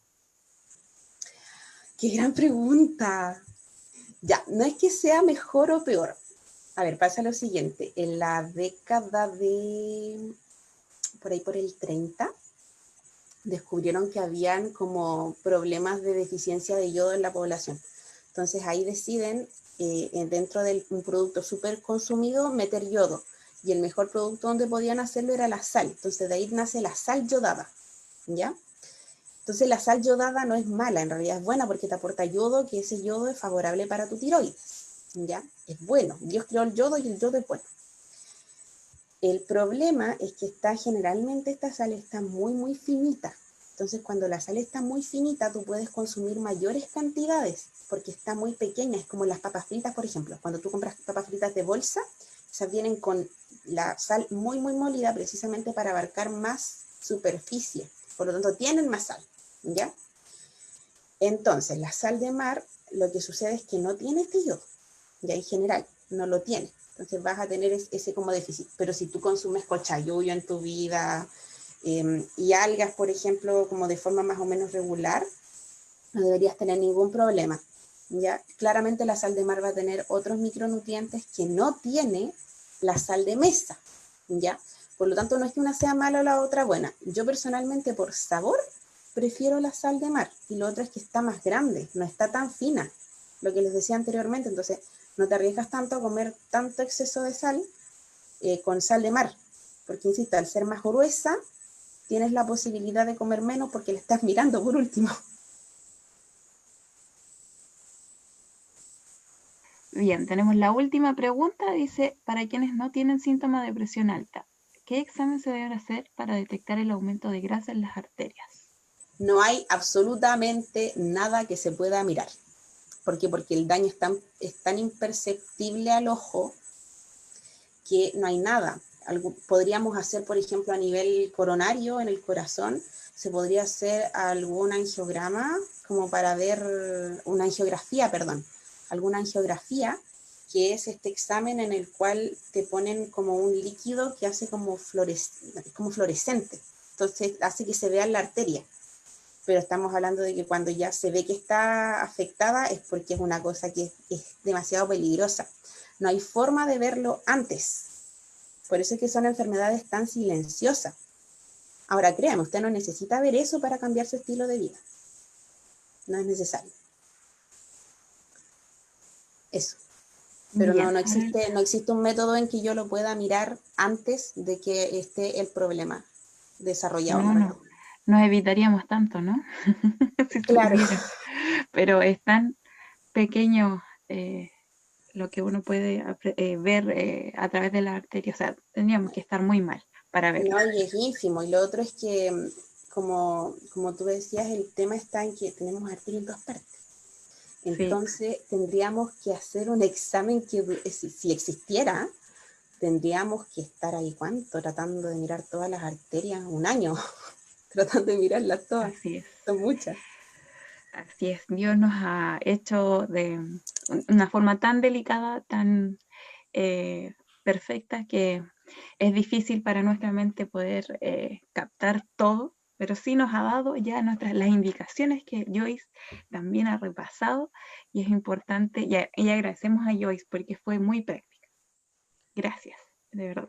¡Qué gran pregunta! Ya, no es que sea mejor o peor. A ver, pasa lo siguiente. En la década de, por ahí por el 30, descubrieron que habían como problemas de deficiencia de yodo en la población. Entonces ahí deciden, dentro de un producto súper consumido, meter yodo. Y el mejor producto donde podían hacerlo era la sal. Entonces de ahí nace la sal yodada, ¿ya? Entonces la sal yodada no es mala, en realidad es buena porque te aporta yodo, que ese yodo es favorable para tu tiroides, ¿ya? Es bueno. Dios creó el yodo y el yodo es bueno. El problema es que generalmente esta sal está muy, muy finita. Entonces, cuando la sal está muy finita, tú puedes consumir mayores cantidades porque está muy pequeña. Es como las papas fritas, por ejemplo. Cuando tú compras papas fritas de bolsa, esas vienen con la sal muy, muy molida precisamente para abarcar más superficie. Por lo tanto, tienen más sal, ¿ya? Entonces, la sal de mar, lo que sucede es que no tiene este yodo, ya en general, no lo tiene. Entonces vas a tener ese como déficit. Pero si tú consumes cochayuyo en tu vida y algas, por ejemplo, como de forma más o menos regular, no deberías tener ningún problema, ¿ya? Claramente la sal de mar va a tener otros micronutrientes que no tiene la sal de mesa, ¿ya? Por lo tanto, no es que una sea mala o la otra buena. Yo personalmente, por sabor, prefiero la sal de mar. Y lo otro es que está más grande, no está tan fina, lo que les decía anteriormente. Entonces, no te arriesgas tanto a comer tanto exceso de sal con sal de mar. Porque, insisto, al ser más gruesa, tienes la posibilidad de comer menos porque la estás mirando por último. Bien, tenemos la última pregunta. Dice, para quienes no tienen síntomas de presión alta, ¿qué examen se debe hacer para detectar el aumento de grasa en las arterias? No hay absolutamente nada que se pueda mirar. ¿Por qué? Porque el daño es tan imperceptible al ojo que no hay nada. Podríamos hacer, por ejemplo, a nivel coronario, en el corazón, se podría hacer algún angiograma, como para ver, alguna angiografía que es este examen en el cual te ponen como un líquido que hace como fluorescente. Entonces hace que se vea la arteria. Pero estamos hablando de que cuando ya se ve que está afectada es porque es una cosa que es demasiado peligrosa. No hay forma de verlo antes. Por eso es que son enfermedades tan silenciosas. Ahora, créame, usted no necesita ver eso para cambiar su estilo de vida. No es necesario. Eso. Pero Ya, no existe un método en que yo lo pueda mirar antes de que esté el problema desarrollado. no, nos evitaríamos tanto, ¿no? Si se Claro. pudiera. Pero es tan pequeño lo que uno puede ver a través de la arteria. O sea, tendríamos que estar muy mal para verlo. No, y es ínfimo. Y lo otro es que, como tú decías, el tema está en que tenemos arteria en todas partes. Entonces, tendríamos que hacer un examen que, si existiera, tendríamos que estar ahí, ¿cuánto? Tratando de mirar todas las arterias, un año, tratando de mirarlas todas. Así es. Son muchas. Así es. Dios nos ha hecho de una forma tan delicada, tan perfecta, que es difícil para nuestra mente poder captar todo, pero sí nos ha dado ya las indicaciones que Joyce también ha repasado, y es importante, y agradecemos a Joyce porque fue muy práctica. Gracias, de verdad.